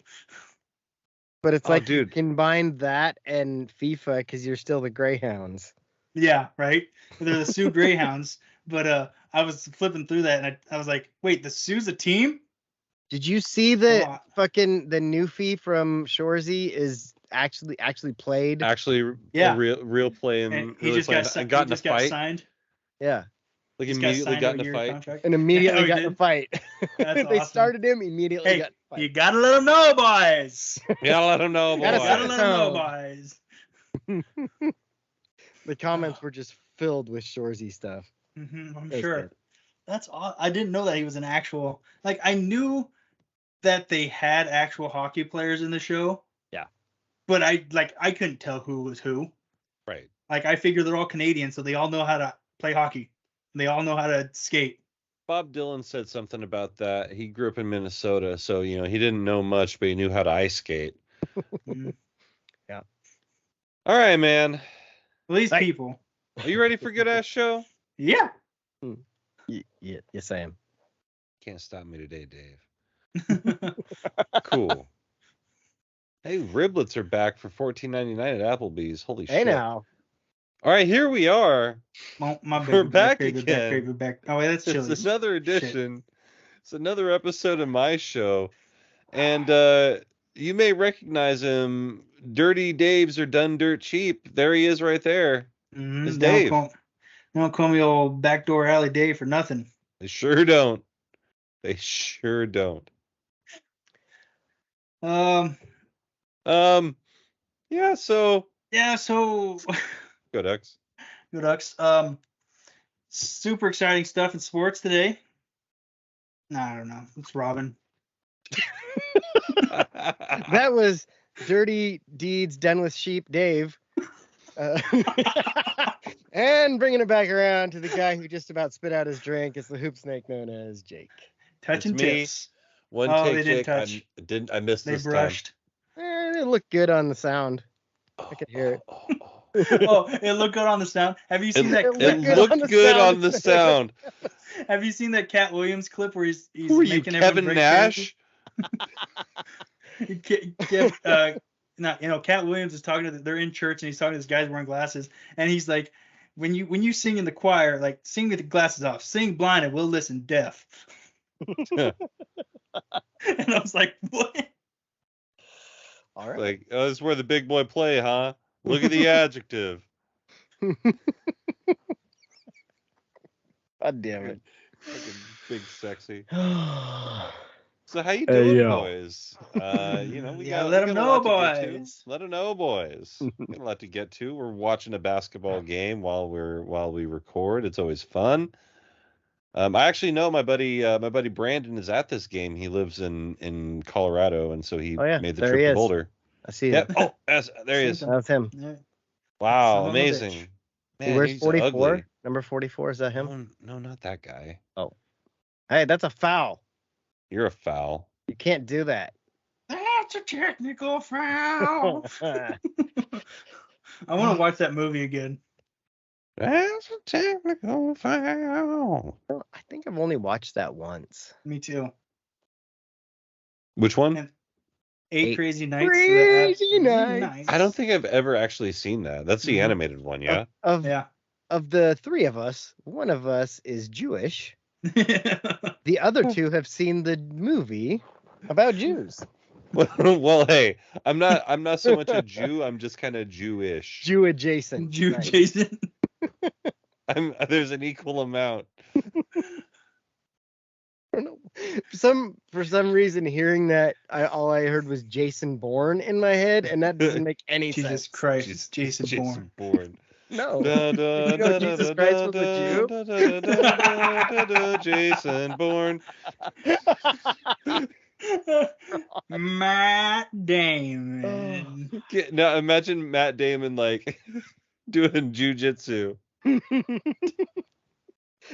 But it's Oh, like dude. you combine that and FIFA because you're still the Greyhounds. Yeah, right. They're the Sioux Greyhounds. But I was flipping through that, and I was like, wait, the Sioux's a team? Did you see the Oh, the Newfie from Shorzy is actually played? Actually, Yeah. a real play and and he really just got playing, and got in a fight. signed. Yeah, Like Just immediately got signed in to a year fight. contract. and immediately Oh, he got in a did? fight. That's They awesome. started him immediately. Hey, got in a you fight. gotta let them know, boys. Yeah, let him know, boy. Gotta Gotta set let the them know, tone. boys. The comments were just filled with Shorzy stuff. I'm That was sure. good. That's all. I didn't know that he was an actual. Like I knew that they had actual hockey players in the show. Yeah. But I couldn't tell who was who. Right. Like I figure they're all Canadian, so they all know how to play hockey. They all know how to skate. Bob Dylan said something about that. He grew up in Minnesota, so he didn't know much, but he knew how to ice skate. Mhm. Yeah. All right, man. These people. Are you ready for good ass show? Yeah. Yes, I am. Can't stop me today, Dave. Cool. Hey, riblets are back for $14.99 at Applebee's. Holy Hey shit! now. All right, here we are. My We're baby, back baby, again. back. Oh, wait, that's Chili's. It's another edition. It's another episode of my show, and you may recognize him. Dirty Dave's or Done Dirt Cheap. There he is, right there. It's Dave. Don't call me old backdoor alley Dave for nothing. They sure don't. They sure don't. Yeah. So. Go Ducks. Go Ducks. Super exciting stuff in sports today. I don't know. It's Robin. That was Dirty Deeds Done with Sheep, Dave. And bringing it back around to the guy who just about spit out his drink is the hoop snake known as Jake. Touching tips. One take, Jake. I missed this brushed. Time. It looked good on the sound. I could hear it. Oh, it looked good on the sound. Have you seen that? It looked good on the sound. Have you seen that Cat Williams clip where he's Who are you, making Kevin Nash? Cat Williams is talking to they're in church and he's talking to this guy's wearing glasses and he's like, when you sing in the choir, like sing with the glasses off, sing blind and we'll listen deaf. And I was like, what? All right. Like, oh, this is where the big boy play, huh? Look at the adjective. God damn it. Fucking big sexy. So how you doing, boys? We got let them know, boys. Let them know, boys. Got a lot to get to. We're watching a basketball game while we record. It's always fun. I actually know my buddy Brandon is at this game. He lives in Colorado, and so he made the trip to Boulder. I see that. Yep. Oh, there he is. That's him. Yeah. Wow, amazing. Man, he wears he's 44. ugly. Number 44, is that him? No, not that guy. Oh. Hey, that's a foul. You're a foul. You can't do that. That's a technical foul. I want to watch that movie again. That's a technical foul. I think I've only watched that once. Me too. Which one? And Eight Crazy Nights. Crazy Nights. I don't think I've ever actually seen that. That's the animated one, yeah? Of the three of us, one of us is Jewish. The other two have seen the movie about Jews. Well, hey, I'm not so much a Jew. I'm just kind of Jewish. Jew adjacent. Jew adjacent. There's an equal amount. I don't know. For some reason, hearing that, all I heard was Jason Bourne in my head, and that doesn't make any sense. Jesus Christ, Jason Bourne. No. Jesus Christ was a Jew. Jason Bourne. Matt Damon. Now imagine Matt Damon like doing jujitsu.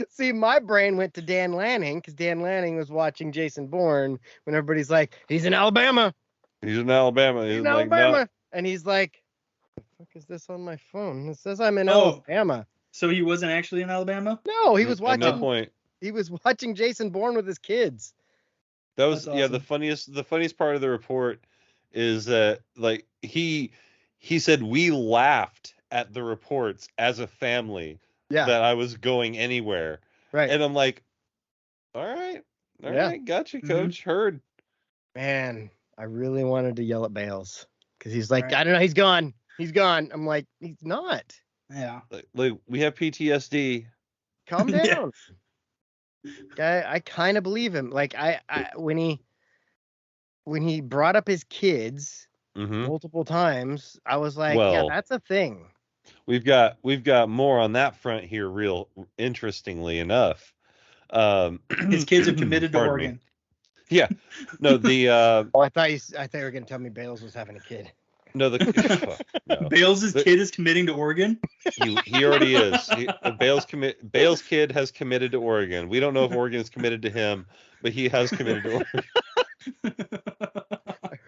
See, my brain went to Dan Lanning because Dan Lanning was watching Jason Bourne when everybody's like, he's in Alabama. He's in Alabama. He's in Alabama. No. And he's like, the fuck is this on my phone? It says I'm in Alabama. So he wasn't actually in Alabama? No, he was watching. At no point. He was watching Jason Bourne with his kids. That was awesome. The funniest part of the report is that like he said we laughed at the reports as a family. Yeah. That I was going anywhere. Right. And I'm like, all right, gotcha, coach. Mm-hmm. Heard. Man, I really wanted to yell at Bales because he's like, I don't know, he's gone. I'm like, he's not. Yeah. Like we have PTSD. Calm down. I kind of believe him. Like I when he brought up his kids multiple times, I was like, yeah, that's a thing. We've got more on that front here. Real interestingly enough, his kids are committed to Oregon. Me. Yeah, no. I thought you were gonna tell me Bales was having a kid. No, no. Bales' kid is committing to Oregon. He already is. Bales' kid has committed to Oregon. We don't know if Oregon is committed to him, but he has committed to Oregon.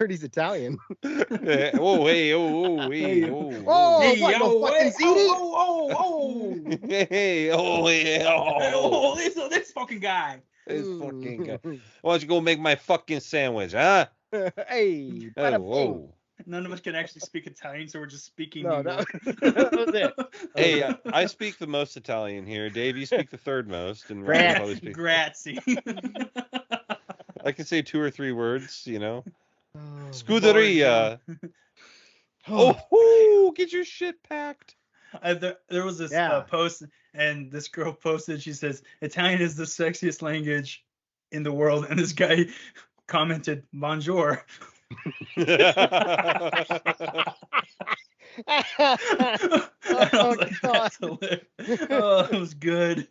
heard he's Italian. Oh, hey, oh, hey, oh. Oh, Hey, what, no fucking CD? oh. Hey, oh, yeah, Oh, this fucking guy. This fucking guy. Why don't you go make my fucking sandwich, huh? Hey, Oh, bada bing. whoa. None of us can actually speak Italian, so we're just speaking No, New that York. that was it. Hey, I speak the most Italian here. Dave, you speak the third most, and Ryan probably speaks. Grazie. I can say 2 or 3 words, you know. Oh, Scuderia. Oh, get your shit packed. There was this Yeah. post, and this girl posted. She says Italian is the sexiest language in the world, and this guy commented "Bonjour." And I was like, that's hilarious. Oh, that was good.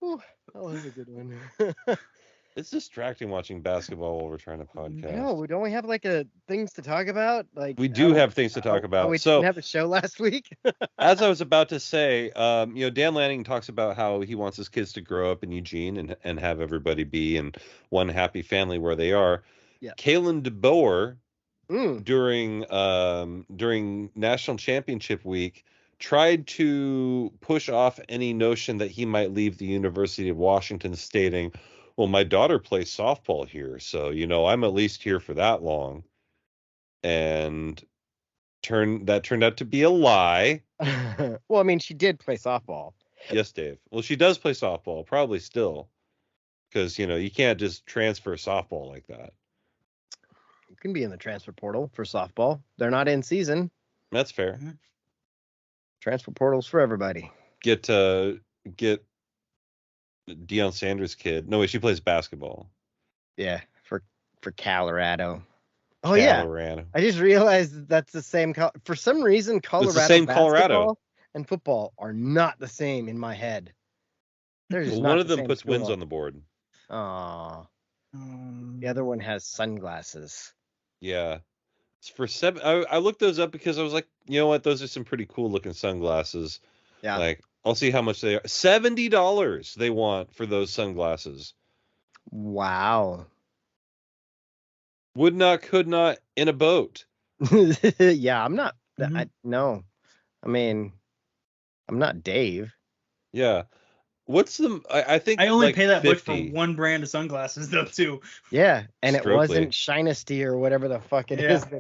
Ooh, that was a good one. It's distracting watching basketball while we're trying to podcast. No, don't we have like things to talk about? Like We do have things to talk about. We So, didn't have a show last week. as I was about to say, Dan Lanning talks about how he wants his kids to grow up in Eugene and have everybody be in one happy family where they are. Yeah. Kalen Deboer, Mm. during National Championship week, tried to push off any notion that he might leave the University of Washington, stating, well, my daughter plays softball here, so, I'm at least here for that long. And turned out to be a lie. Well, I mean, she did play softball. Yes, Dave. Well, she does play softball, probably still, because, you can't just transfer softball like that. You can be in the transfer portal for softball. They're not in season. That's fair. Mm-hmm. Transfer portals for everybody. Get Deion Sanders' kid. No, wait, she plays basketball. Yeah, for Colorado. Oh yeah, Colorado. I just realized that's the same. For some reason, Colorado same basketball Colorado. and football are not the same in my head. They're just Well, not one the of them same puts wins school. on the board. Aw. The other one has sunglasses. Yeah. It's for seven. I looked those up because I was like, you know what? Those are some pretty cool looking sunglasses. Yeah. Like, I'll see how much they are. $70 they want for those sunglasses. Wow. Would not, could not in a boat. Yeah, I'm not. Mhm. No. I mean, I'm not Dave. Yeah. What's the? I think I only like pay that 50. much for one brand of sunglasses, though, too. Yeah, and it Strictly. wasn't Shinesty or whatever the fuck it is. Yeah.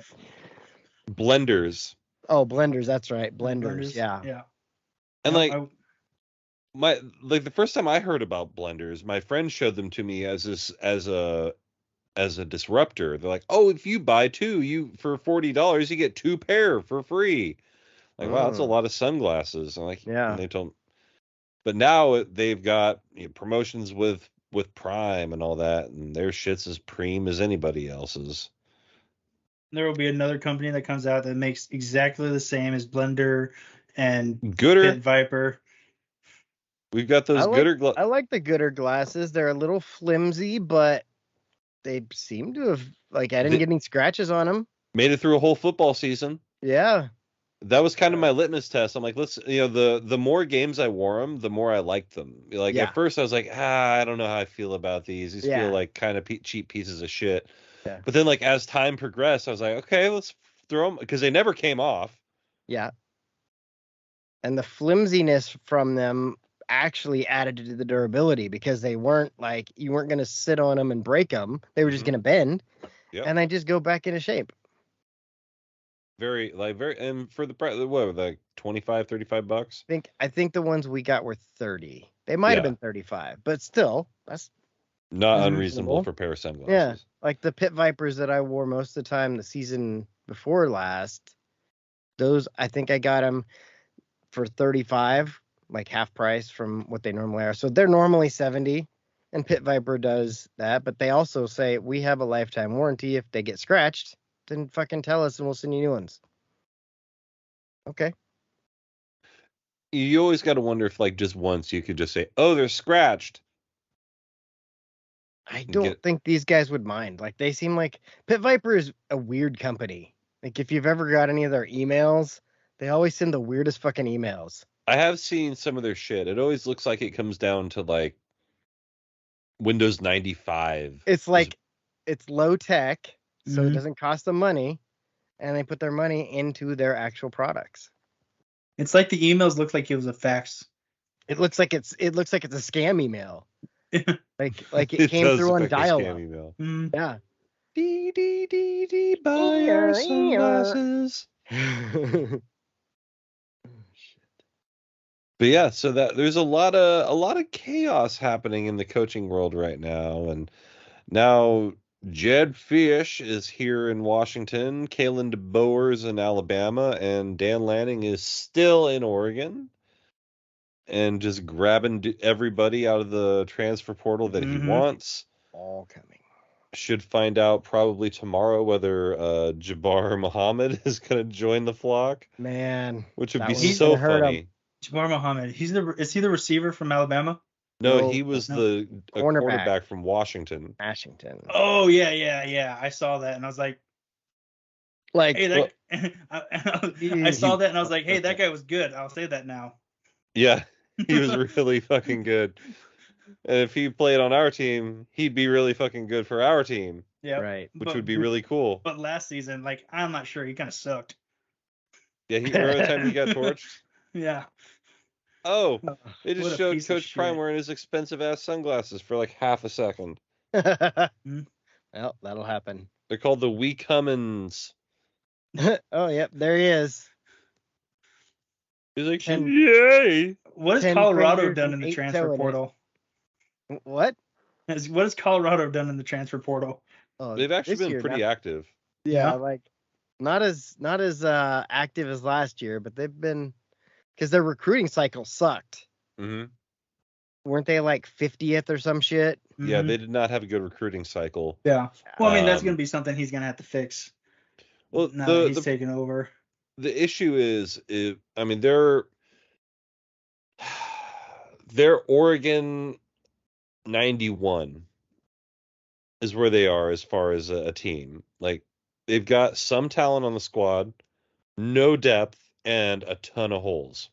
Blenders. Oh, blenders. That's right, blenders. Yeah. Yeah. And No, like I- the first time I heard about blenders, my friend showed them to me as a disruptor. They're like, oh, if you buy 2, you for $40, you get 2 pair for free. Like, wow, that's a lot of sunglasses. I'm like, Yeah. And they told, but now they've got promotions with Prime and all that, and their shit's as preem as anybody else's. there will be another company that comes out that makes exactly the same as Blender and Gooder, Pit Viper. we've got those Gooder. I like the Gooder glasses. They're a little flimsy, but they seem to have I didn't get any scratches on them. Made it through a whole football season. Yeah. That was kind of my litmus test. I'm like, the more games I wore them, the more I liked them. Like Yeah. at first I was like, I don't know how I feel about these. These Yeah. feel like kind of cheap pieces of shit. Yeah. But then like as time progressed, I was like, okay, let's throw them, because they never came off. Yeah. And the flimsiness from them actually added to the durability, because they weren't you weren't going to sit on them and break them. They were just going to bend. Yep. And they just go back into shape. Very, and for the price, what, like $25-$35? I think the ones we got were 30. They might have Yeah. been 35, but still, that's Not Reasonable. unreasonable for a pair of sunglasses. yeah. Like the Pit Vipers that I wore most of the time the season before last. Those, I think I got them for 35, like half price from what they normally are. So they're normally 70, and Pit Viper does that, but they also say we have a lifetime warranty. If they get scratched, then fucking tell us and we'll send you new ones. Okay. You always got to wonder if just once you could just say, oh, they're scratched. I don't think these guys would mind. They seem like Pit Viper is a weird company. If you've ever got any of their emails, they always send the weirdest fucking emails. I have seen some of their shit. It always looks like it comes down to Windows 95. It's it's low tech, so it doesn't cost them money, and they put their money into their actual products. It's like the emails look like it was a fax. It looks like it's a scam email. like it came does through look on like a dial-up. scam email. Mm. Yeah. Buy our sunglasses. But yeah, so that there's a lot of chaos happening in the coaching world right now, and now Jed Fish is here in Washington, Kalen DeBoer's in Alabama, and Dan Lanning is still in Oregon, and just grabbing everybody out of the transfer portal that he wants. All coming. Should find out probably tomorrow whether Jabbar Muhammad is going to join the flock. Man, which would that be one's so gonna hurt him. funny. Jabbar Muhammad. Is he the receiver from Alabama? No, he was no. a Cornerback. cornerback from Washington. Washington. Oh yeah. I saw that and I was like, Like, hey, that. I saw that and I was like, hey, that guy was good. I'll say that now. Yeah, he was really fucking good. And if he played on our team, he'd be really fucking good for our team. Yeah, right. Which would be really cool. But last season, like, I'm not sure. He kind of sucked. Yeah, remember the time he got torched? Yeah. Oh, What they a just showed piece of Coach Prime shit. wearing his expensive ass sunglasses for like half a second. Well, that'll happen. They're called the Wee Cummins. Oh, yep, there he is. He's like, And- yay! What has 10 Colorado fingers done and in the 8 transfer toe in it. portal? What? What has Colorado done in the transfer portal? Oh, They've actually this been year, pretty active. Yeah, Yeah. like not as active as last year, but they've been, because their recruiting cycle sucked. hmm Weren't they like 50th or some shit? Yeah, Mhm. they did not have a good recruiting cycle. Yeah. Well, I mean, that's Um, going to be something he's going to have to fix. Well, Now that he's taken over. the issue is, I mean, they're Oregon 91 is where they are as far as a team. Like, they've got some talent on the squad, no depth, and a ton of holes.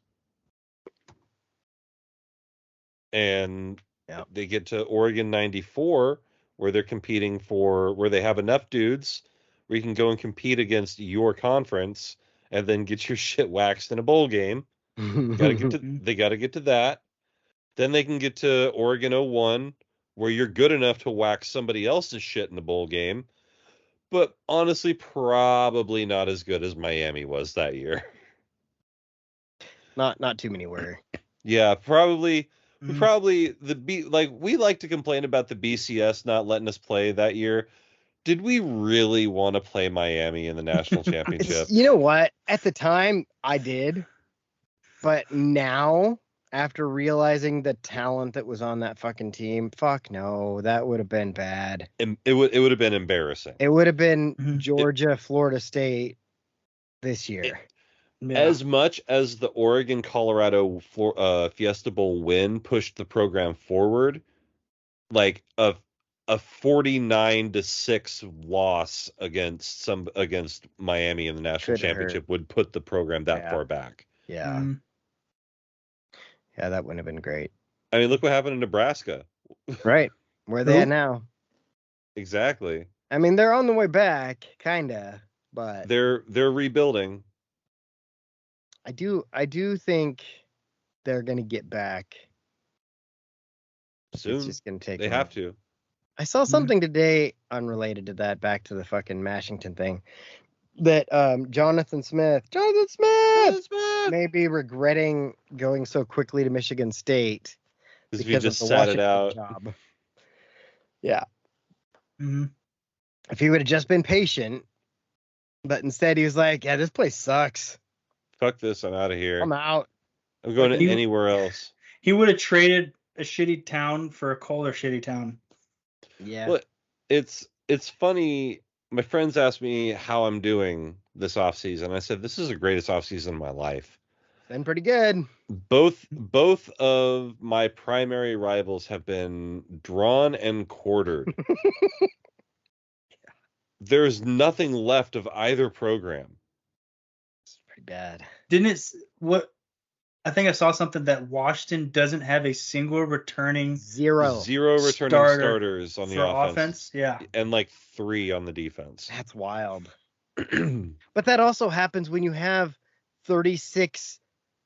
And Yep. they get to Oregon 94, where they're competing where they have enough dudes where you can go and compete against your conference and then get your shit waxed in a bowl game. They got to get to that. Then they can get to Oregon 01, where you're good enough to wax somebody else's shit in the bowl game. But honestly, probably not as good as Miami was that year. Not too many were. Yeah, probably. Mhm. Probably we like to complain about the BCS not letting us play that year. Did we really want to play Miami in the national championship? You know what? At the time, I did, but now, after realizing the talent that was on that fucking team, fuck no, that would have been bad. It would have been embarrassing. It would have been Mhm. Georgia, Florida State this year. Yeah. As much as the Oregon Colorado Fiesta Bowl win pushed the program forward, like a 49-6 loss against Miami in the national Coulda hurt. championship would put the program that Yeah. far back. Yeah, Mhm. yeah, that wouldn't have been great. I mean, look what happened in Nebraska. Right, where they Who? at now? Exactly. I mean, they're on the way back, kinda, but They're rebuilding. I do think they're gonna get back. Soon. It's just gonna take. They them. have to. I saw Mm-hmm. something today unrelated to that, back to the fucking Mashington thing, that Jonathan Smith may be regretting going so quickly to Michigan State Because if you because just of the sat it Washington out. job. Yeah, Mhm. if he would have just been patient, but instead he was like, "Yeah, this place sucks. Fuck this, I'm out of here. I'm out." I'm going to You- anywhere else. He would have traded a shitty town for a colder shitty town. Yeah, Well, it's funny. My friends asked me how I'm doing this offseason. I said, this is the greatest offseason of my life. been pretty good. Both of my primary rivals have been drawn and quartered. There's nothing left of either program. It's pretty bad. Didn't it? What? I think I saw something that Washington doesn't have a single returning Zero. returning starters on the for offense. Yeah. And like 3 on the defense. That's wild. But that also happens when you have 36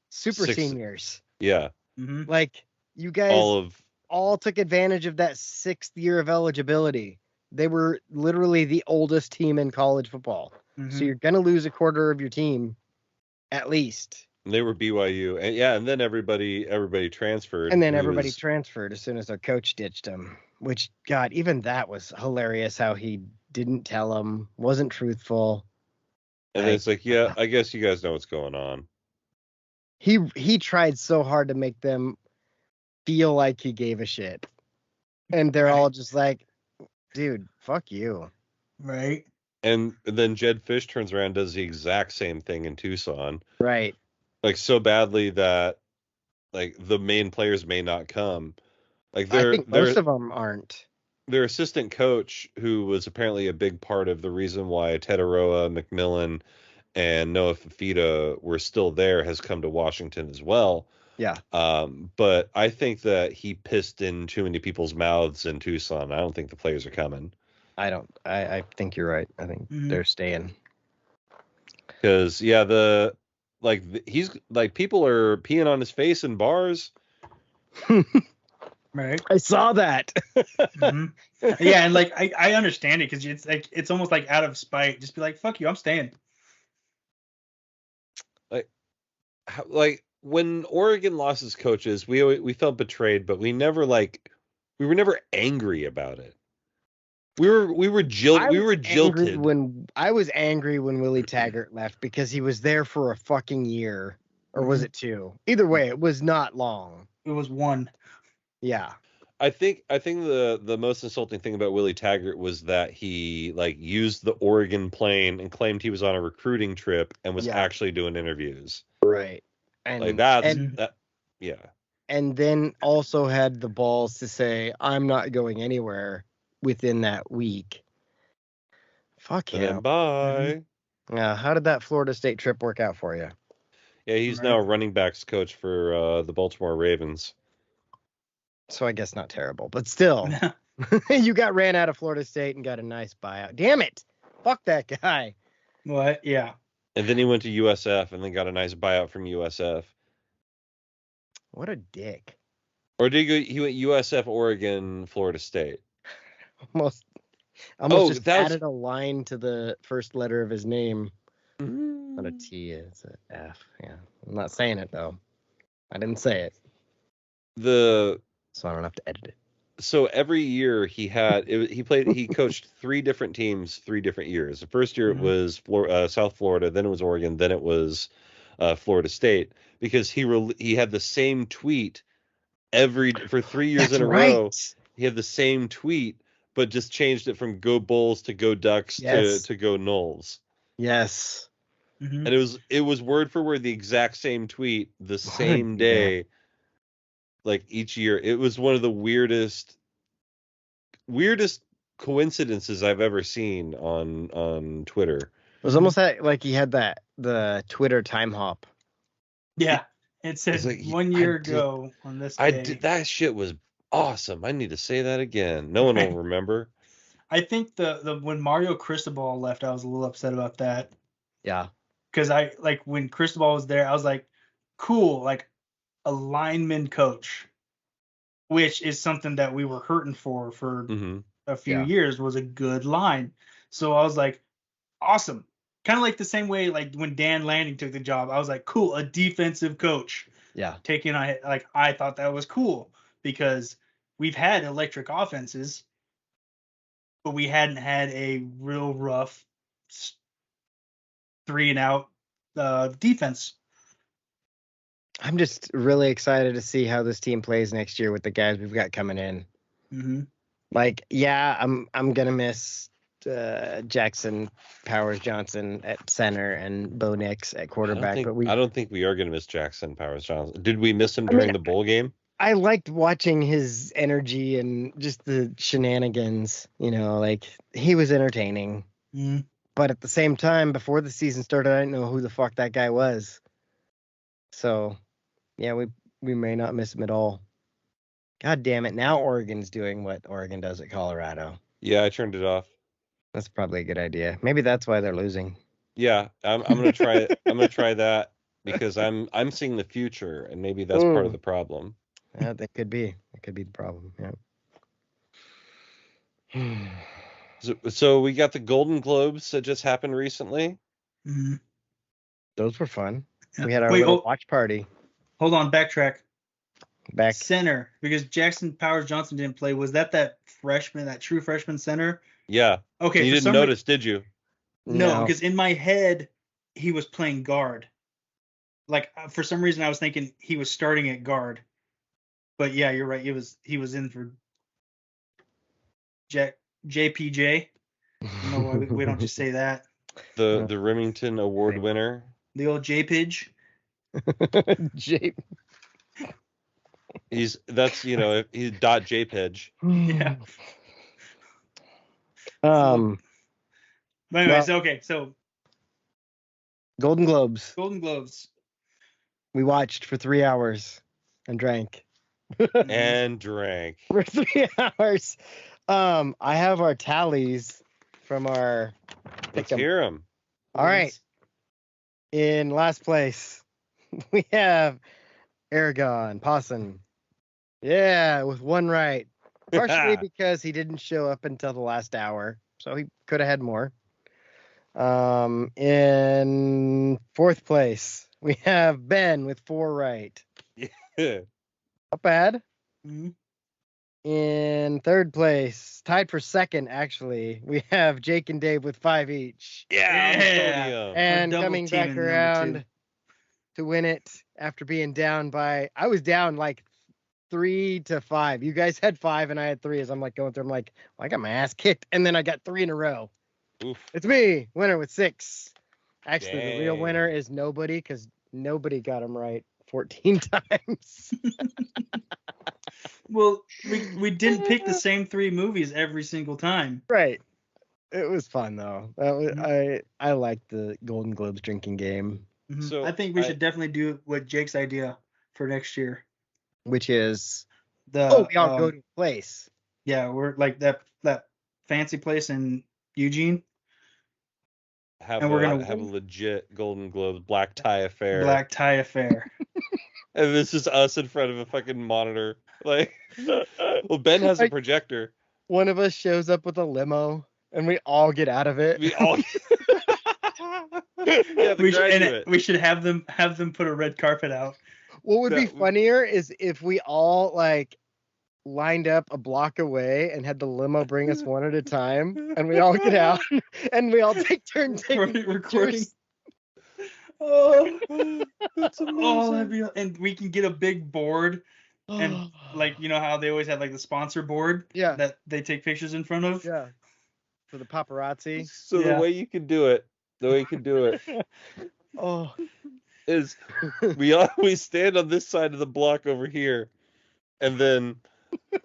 super seniors. Yeah. Mm-hmm. Like, you guys all took advantage of that 6th year of eligibility. They were literally the oldest team in college football. Mm-hmm. So you're going to lose a quarter of your team at least. They were BYU. And then everybody transferred. And then everybody transferred as soon as their coach ditched them. Which, God, even that was hilarious how he didn't tell them, wasn't truthful. And then it's like, yeah, I guess you guys know what's going on. He tried so hard to make them feel like he gave a shit. And they're all just like, dude, fuck you. Right. And then Jed Fish turns around and does the exact same thing in Tucson. Right. Like, so badly that, like, the main players may not come. Like, I think most of them aren't. Their assistant coach, who was apparently a big part of the reason why Tetaroa, McMillan, and Noah Fafita were still there, has come to Washington as well. Yeah. But I think that he pissed in too many people's mouths in Tucson. I don't think the players are coming. I think you're right. I think they're staying. Because, yeah, he's like, people are peeing on his face in bars. Right. I saw that. Mm-hmm. Yeah, and like I understand it because it's almost like out of spite. Just be like, fuck you, I'm staying. Like when Oregon lost its coaches, we felt betrayed, but we were never angry about it. We were jilted. I was angry when Willie Taggart left because he was there for a fucking year, or was it 2? Either way, it was not long. It was 1. Yeah. I think the most insulting thing about Willie Taggart was that he like used the Oregon plane and claimed he was on a recruiting trip and was actually doing interviews. Right. And like yeah. And then also had the balls to say, I'm not going anywhere within that week. Fuck him. Bye. Yeah. How did that Florida State trip work out for you? Yeah, he's now a running backs coach for the Baltimore Ravens. So I guess not terrible, but still, you got ran out of Florida State and got a nice buyout. Damn it. Fuck that guy. What? Yeah. And then he went to USF and then got a nice buyout from USF. What a dick. Or did he went USF, Oregon, Florida State? Almost just added a line to the first letter of his name. Not a T, it's an F. Yeah. I'm not saying it though. I didn't say it. So I don't have to edit it. So every year he coached 3 different teams 3 different years. The first year it was South Florida, then it was Oregon, then it was Florida State, because he had the same tweet for 3 years in a row. He had the same tweet, but just changed it from Go Bulls to Go Ducks to Go Noles. Yes. Mm-hmm. And it was word for word the exact same tweet the same day. Like each year, it was one of the weirdest coincidences I've ever seen on Twitter. It was almost like he had the Twitter time hop. Yeah, it said like, 1 year ago on this day. That shit was awesome. I need to say that again. No one will remember. I think the when Mario Cristobal left, I was a little upset about that. Yeah, because when Cristobal was there, I was like, cool, like a lineman coach, which is something that we were hurting for a few years, was a good line. So I was like, awesome. Kind of like the same way like when Dan Lanning took the job, I was like, cool, a defensive coach. Yeah. I thought that was cool because we've had electric offenses, but we hadn't had a real rough 3-and-out defense. I'm just really excited to see how this team plays next year with the guys we've got coming in. Mm-hmm. Like, yeah, I'm gonna miss Jackson Powers Johnson at center and Bo Nix at quarterback. I don't think we are gonna miss Jackson Powers Johnson. Did we miss him during the bowl game? I liked watching his energy and just the shenanigans. Like he was entertaining. Mm-hmm. But at the same time, before the season started, I didn't know who the fuck that guy was. So Yeah, we may not miss them at all. God damn it! Now Oregon's doing what Oregon does at Colorado. Yeah, I turned it off. That's probably a good idea. Maybe that's why they're losing. Yeah, I'm gonna try it. I'm gonna try that because I'm seeing the future, and maybe that's part of the problem. Yeah, that could be. That could be the problem. Yeah. So we got the Golden Globes that just happened recently. Mm-hmm. Those were fun. Yeah. We had our little watch party. Hold on, backtrack. Back Center, because Jackson Powers Johnson didn't play. Was that freshman, that true freshman center? Yeah. Okay. You didn't notice, did you? No, because in my head he was playing guard. Like for some reason I was thinking he was starting at guard. But yeah, you're right. He was in for JPJ. You know why we don't just say that. The Remington Award winner. The old JPJ. He's .jpeg. Yeah. But anyways, okay, so Golden Globes. We watched for 3 hours and drank. And drank. For 3 hours. I have our tallies from our Let's hear them. All right. In last place, we have Aragon Pawson. Yeah, with 1 right. Partially because he didn't show up until the last hour, so he could have had more. In 4th place, we have Ben with 4 right. Yeah. Not bad. Mm-hmm. In 3rd place, tied for 2nd, actually, we have Jake and Dave with 5 each. Yeah. And coming back around to win it after being down by, I was down like 3 to 5. You guys had 5 and I had 3. As I'm like going through, I'm like, well, I got my ass kicked, and then I got 3 in a row. Oof. It's me, winner with 6. Actually, Dang. The real winner is nobody, because nobody got him right 14 times. Well, we didn't pick the same 3 movies every single time. Right. It was fun though. That was, I liked the Golden Globes drinking game. Mm-hmm. So I think we should definitely do what Jake's idea for next year. Which is we all go to a place. Yeah, we're like that fancy place in Eugene. We're gonna have a legit Golden Globes black tie affair. And it's just us in front of a fucking monitor. Like, well, Ben has a projector. One of us shows up with a limo, and we all get out of it. We all. Yeah, we should have them put a red carpet out. What would be funnier is if we all like lined up a block away and had the limo bring us one at a time, and we all get out and we all take turns taking recording. Oh, that's amazing. And we can get a big board, and like, you know how they always have like the sponsor board, that they take pictures in front of, for the paparazzi. So the way you could do it, is we stand on this side of the block over here, and then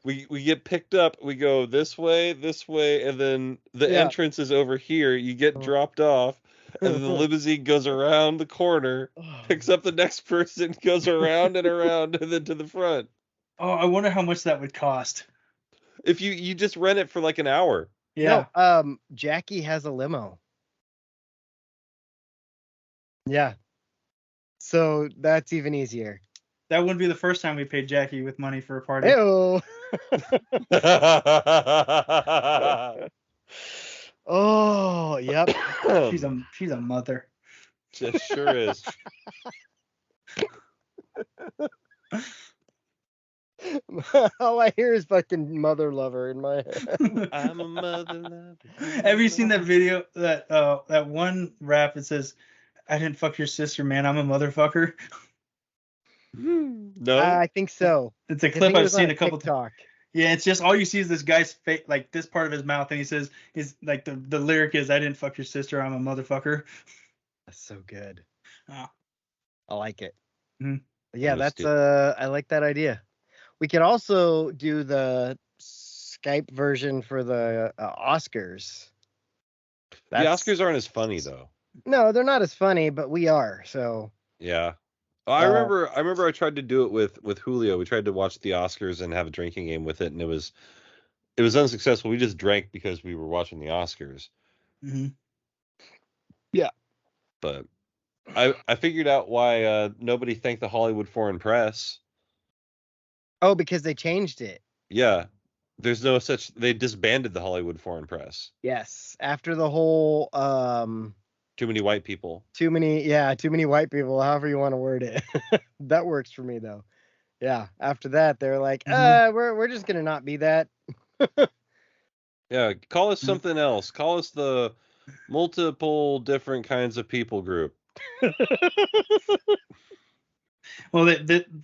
we get picked up. We go this way, and then the entrance is over here. You get dropped off. And then the limousine goes around the corner, picks up the next person, goes around and around, and then to the front. Oh, I wonder how much that would cost. If you just rent it for like an hour. Yeah. No, Jackie has a limo. Yeah. So that's even easier. That wouldn't be the first time we paid Jackie with money for a party. Ew. Oh, yep. She's a mother. She sure is. All I hear is fucking mother lover in my head. I'm a mother lover. Have you seen that video, that one rap that says, "I didn't fuck your sister, man. I'm a motherfucker"? No, I think so. It's a clip I've seen a couple times. Yeah, it's just all you see is this guy's face, like this part of his mouth, and he says, "Is like the lyric is, I didn't fuck your sister, I'm a motherfucker." That's so good. Oh. I like it. Mm-hmm. Yeah, that's I like that idea. We could also do the Skype version for the Oscars. The Oscars aren't as funny though. No, they're not as funny, but we are. So yeah. I remember I tried to do it with Julio. We tried to watch the Oscars and have a drinking game with it, and it was unsuccessful. We just drank because we were watching the Oscars. Mm-hmm. Yeah. But I figured out why nobody thanked the Hollywood Foreign Press. Oh, because they changed it. Yeah. There's no such. They disbanded the Hollywood Foreign Press. Yes. After the whole Too many white people. too many white people, however you want to word it. That works for me though. Yeah. After that, they're like, we're just gonna not be that. Yeah, call us something else. Call us the multiple different kinds of people group. Well,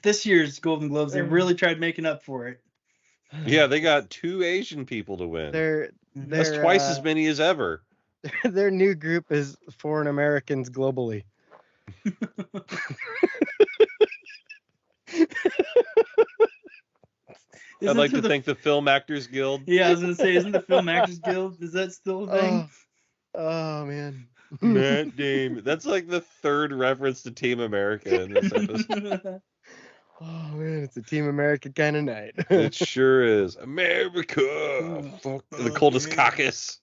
this year's Golden Globes, they really tried making up for it. Yeah, they got 2 Asian people to win. That's They're twice as many as ever. Their new group is Foreign Americans Globally. I'd like to thank the Film Actors Guild. Yeah, I was gonna say, isn't the Film Actors Guild? Is that still a thing? Oh man. Matt Damon. That's like the 3rd reference to Team America in this episode. Oh man, it's a Team America kind of night. It sure is. America. Fuck the coldest caucus.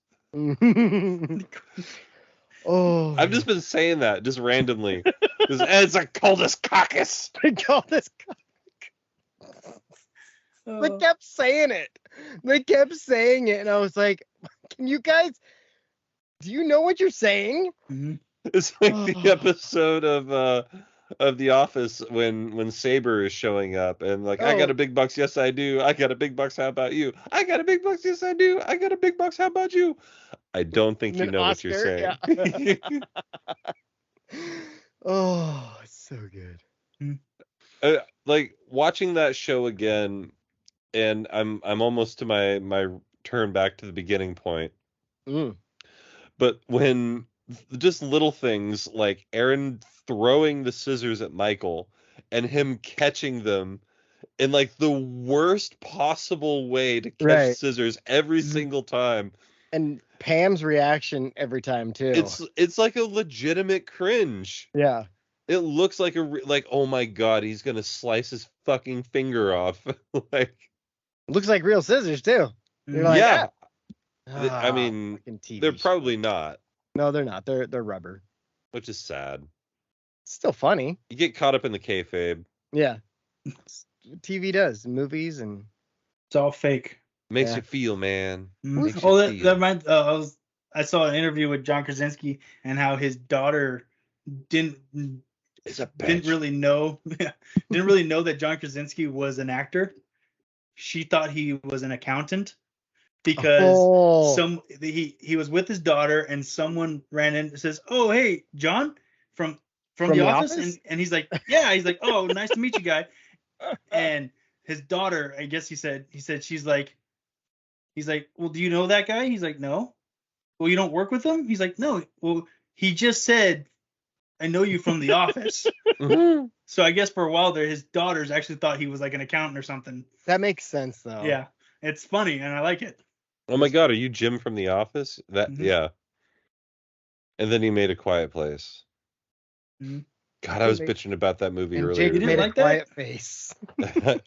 Oh, I've just been saying that just randomly. It's a coldest caucus. the coldest caucus. They kept saying it. And I was like, "Can you guys? Do you know what you're saying?" Mm-hmm. It's like the episode of The Office when Saber is showing up and like, I got a big bucks, yes I do. I got a big bucks, how about you? I got a big bucks, yes I do. I got a big bucks, how about you? I don't think you know what you're saying. Yeah. Oh, it's so good. Like watching that show again, and I'm almost to my turn back to the beginning point. But when just little things like Aaron throwing the scissors at Michael and him catching them in like the worst possible way to catch scissors every single time. And Pam's reaction every time too. It's like a legitimate cringe. Yeah. It looks like oh my god, he's gonna slice his fucking finger off. Like, looks like real scissors too. You're like, yeah. I mean, they're probably not. No, they're not. They're rubber. Which is sad. It's still funny. You get caught up in the kayfabe. Yeah. TV does. Movies and it's all fake. Makes you feel, man. That reminds. I saw an interview with John Krasinski and how his daughter didn't really know that John Krasinski was an actor. She thought he was an accountant because he was with his daughter and someone ran in and says, "Oh, hey, John from the office?" And he's like, "Yeah." He's like, "Oh, nice to meet you, guy." And his daughter, I guess he said he's like, "Well, do you know that guy?" He's like, "No." "Well, you don't work with him?" He's like, "No." "Well, he just said, I know you from the office." So I guess for a while there, his daughters actually thought he was like an accountant or something. That makes sense though. Yeah, it's funny and I like it. Oh my god, are you Jim from the office? Yeah. And then he made A Quiet Place. Mm-hmm. God, I was bitching about that movie earlier. Jake made a quiet face.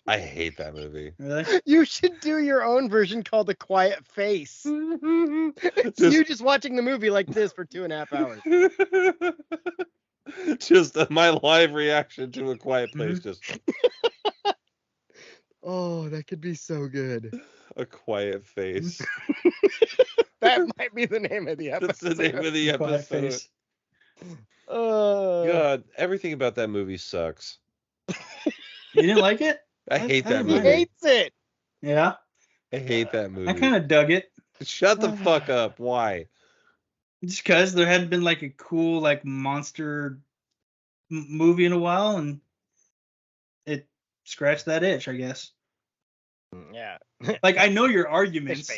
I hate that movie. Really? You should do your own version called A Quiet Face. It's you just watching the movie like this for 2.5 hours. Just my live reaction to A Quiet Place. Just. Oh, that could be so good. A Quiet Face. That might be the name of the episode. That's the name of the episode. God, everything about that movie sucks. You didn't like it? I hate that movie. He hates it. Yeah. I hate that movie. I kind of dug it. Shut the fuck up. Why? Just because there hadn't been like a cool like monster movie in a while, and it scratched that itch, I guess. Yeah. Like I know your arguments,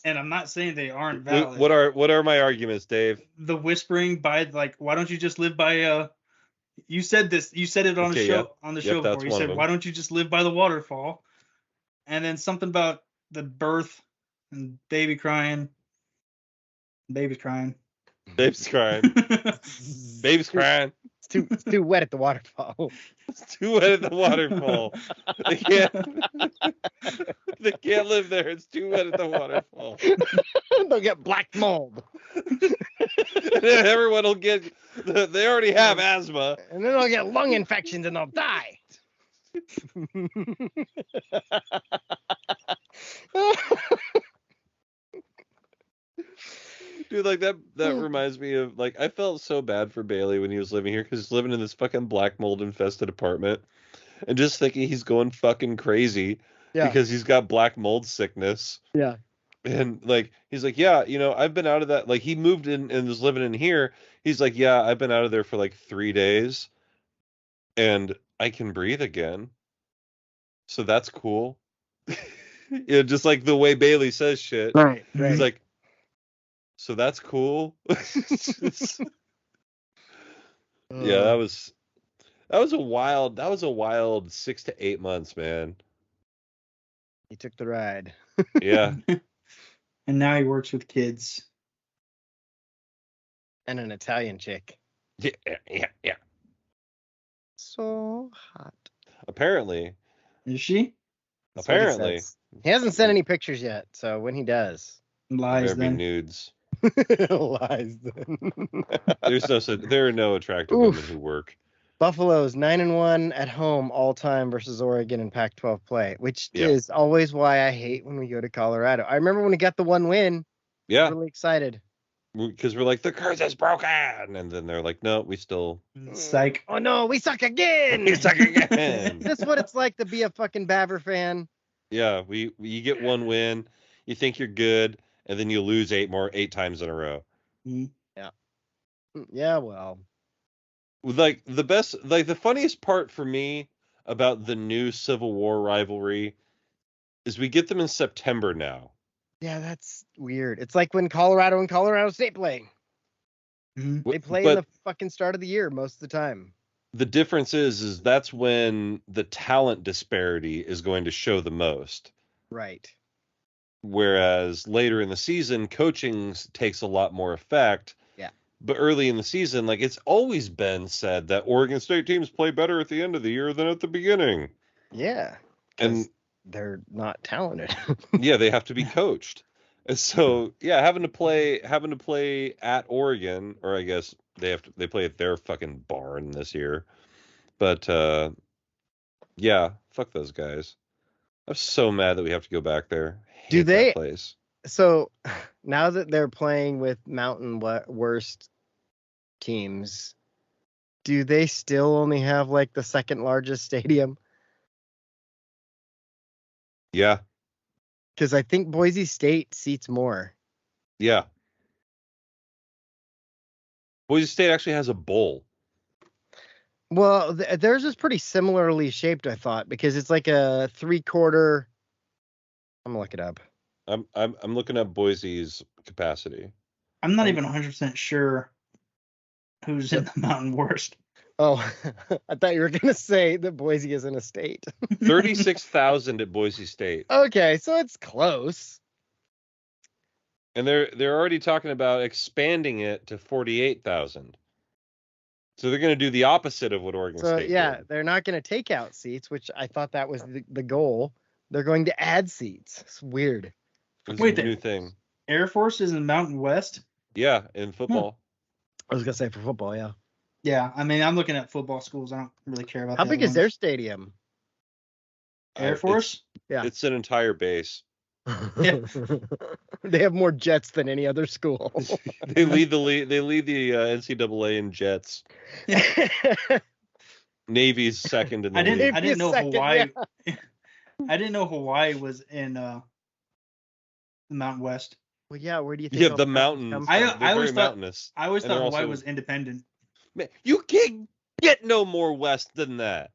and I'm not saying they aren't valid. What are my arguments, Dave? The whispering by like, why don't you just live by you said this. You said it on the show before. You said, why don't you just live by the waterfall? And then something about the birth and baby crying. Baby's crying. Babe's crying. Babe's crying. It's too wet at the waterfall. It's too wet at the waterfall. They can't live there. It's too wet at the waterfall. They'll get black mold. And then everyone will get. They already have asthma. And then they'll get lung infections and they'll die. Dude, like that reminds me of, like, I felt so bad for Bailey when he was living here, because he's living in this fucking black mold infested apartment, and just thinking he's going fucking crazy because he's got black mold sickness. Yeah. And like, he's like, yeah, I've been out of that. Like, he moved in and was living in here. He's like, yeah, I've been out of there for like 3 days and I can breathe again. So that's cool. Yeah, just like the way Bailey says shit. Right. He's like, so that's cool. Yeah, that was a wild 6 to 8 months, man. He took the ride. Yeah. And now he works with kids. And an Italian chick. Yeah. So hot. Apparently. Is she? That's what he Apparently. says. He hasn't sent any pictures yet, so when he does. Lies There'll be then. nudes. Lies then. There are no attractive women who work. Buffalo's 9-1 at home all time versus Oregon in Pac-12 play, which is always why I hate when we go to Colorado. I remember when we got the one win. Yeah. Really excited. Because we're like, the curse is broken. And then they're like, no, we still. Psych. Oh no, we suck again. We suck again. That's what it's like to be a fucking Baver fan. Yeah, you get one win, you think you're good, and then you lose 8 times in a row. Yeah. Yeah, well. Like the funniest part for me about the new Civil War rivalry is we get them in September now. Yeah, that's weird. It's like when Colorado and Colorado State play. They play in the fucking start of the year most of the time. The difference is that's when the talent disparity is going to show the most. Right. Whereas later in the season, coaching takes a lot more effect. Yeah. But early in the season, like, it's always been said that Oregon State teams play better at the end of the year than at the beginning. Yeah. And they're not talented. yeah, they have to be coached. And so, yeah, having to play at Oregon, or I guess they play at their fucking barn this year. But yeah, fuck those guys. I'm so mad that we have to go back there. Do they? That place. So now that they're playing with Mountain Worst teams, do they still only have like the second largest stadium? Yeah. Because I think Boise State seats more. Yeah. Boise State actually has a bowl. Well, theirs is pretty similarly shaped, I thought, because it's like a 3/4. I'm gonna look it up. I'm looking at Boise's capacity. I'm not even 100% sure who's in the Mountain Worst. Oh, I thought you were gonna say that Boise is in a state. 36,000 at Boise State. Okay, so it's close. And they're already talking about expanding it to 48,000. So they're going to do the opposite of what Oregon State did. They're not going to take out seats, which I thought that was the goal. They're going to add seats. It's weird. It's Wait, a new thing. Air Force is in Mountain West? Yeah, in football. I was going to say for football, yeah. Yeah, I mean, I'm looking at football schools. I don't really care about How big is their stadium? Air Force? Yeah. It's an entire base. Yeah. They have more jets than any other school. They lead the NCAA in jets. Navy's second in the league. I didn't know second, Hawaii. Yeah. I didn't know Hawaii was in the Mountain West. Well, yeah. Where do you think? Yeah, the mountains. I always thought mountainous. I always And thought they're Hawaii also- was independent. Man, you can't get no more west than that.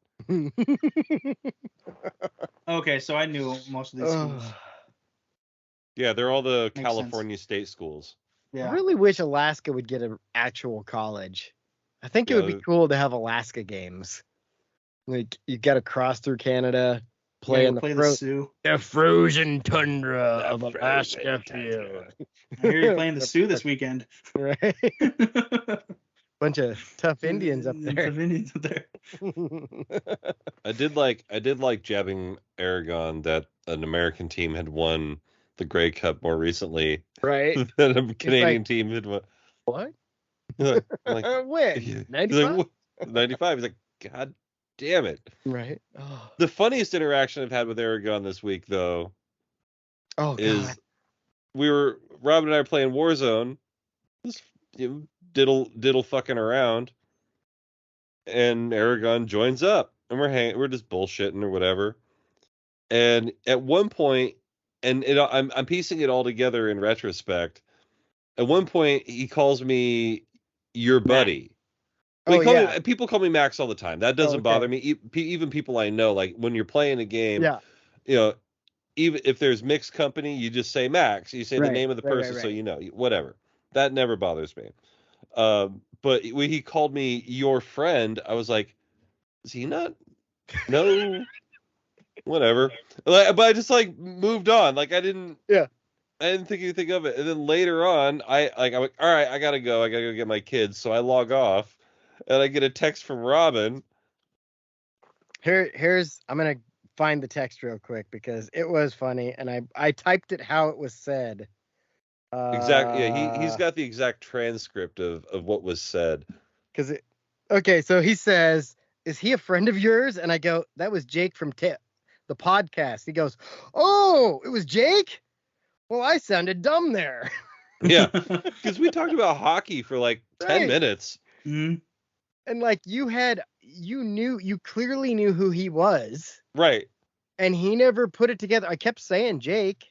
Okay, so I knew most of these schools. Yeah, they're all the Makes California state schools. Yeah. I really wish Alaska would get an actual college. I think it would Yeah. be cool to have Alaska games. Like, you got to cross through Canada, play in the Sioux. the frozen tundra of Alaska field. I hear you're playing the Sioux this weekend. Right. Bunch of tough Indians up there. Tough Indians up there. I did like jabbing Aragon that an American team had won the Grey Cup more recently. Right. Than a Canadian team had won. What? Like, when? 95? 95. He's like, God damn it. Right. Oh. The funniest interaction I've had with Aragon this week, though, is Rob and I are playing Warzone, just diddle fucking around, and Aragon joins up, and we're just bullshitting or whatever. And at one point, and I'm piecing it all together in retrospect. At one point, he calls me your buddy. People call me Max all the time. That doesn't bother me. Even people I know, like when you're playing a game, even if there's mixed company, you just say Max. You say the name of the person so you know. Whatever. That never bothers me. But when he called me your friend, I was like, is he not? No. Whatever. But I just moved on. I didn't think anything of it. And then later on, I'm like, all right, I gotta go get my kids. So I log off, and I get a text from Robin. Here's I'm gonna find the text real quick because it was funny, and I typed it how it was said. Exactly. Yeah, he's got the exact transcript of what was said. So he says, "Is he a friend of yours?" And I go, "That was Jake from the podcast." He goes, "Oh, it was Jake? Well, I sounded dumb there." Yeah, because we talked about hockey for 10 minutes. Mm-hmm. And you clearly knew who he was. Right. And he never put it together. I kept saying Jake.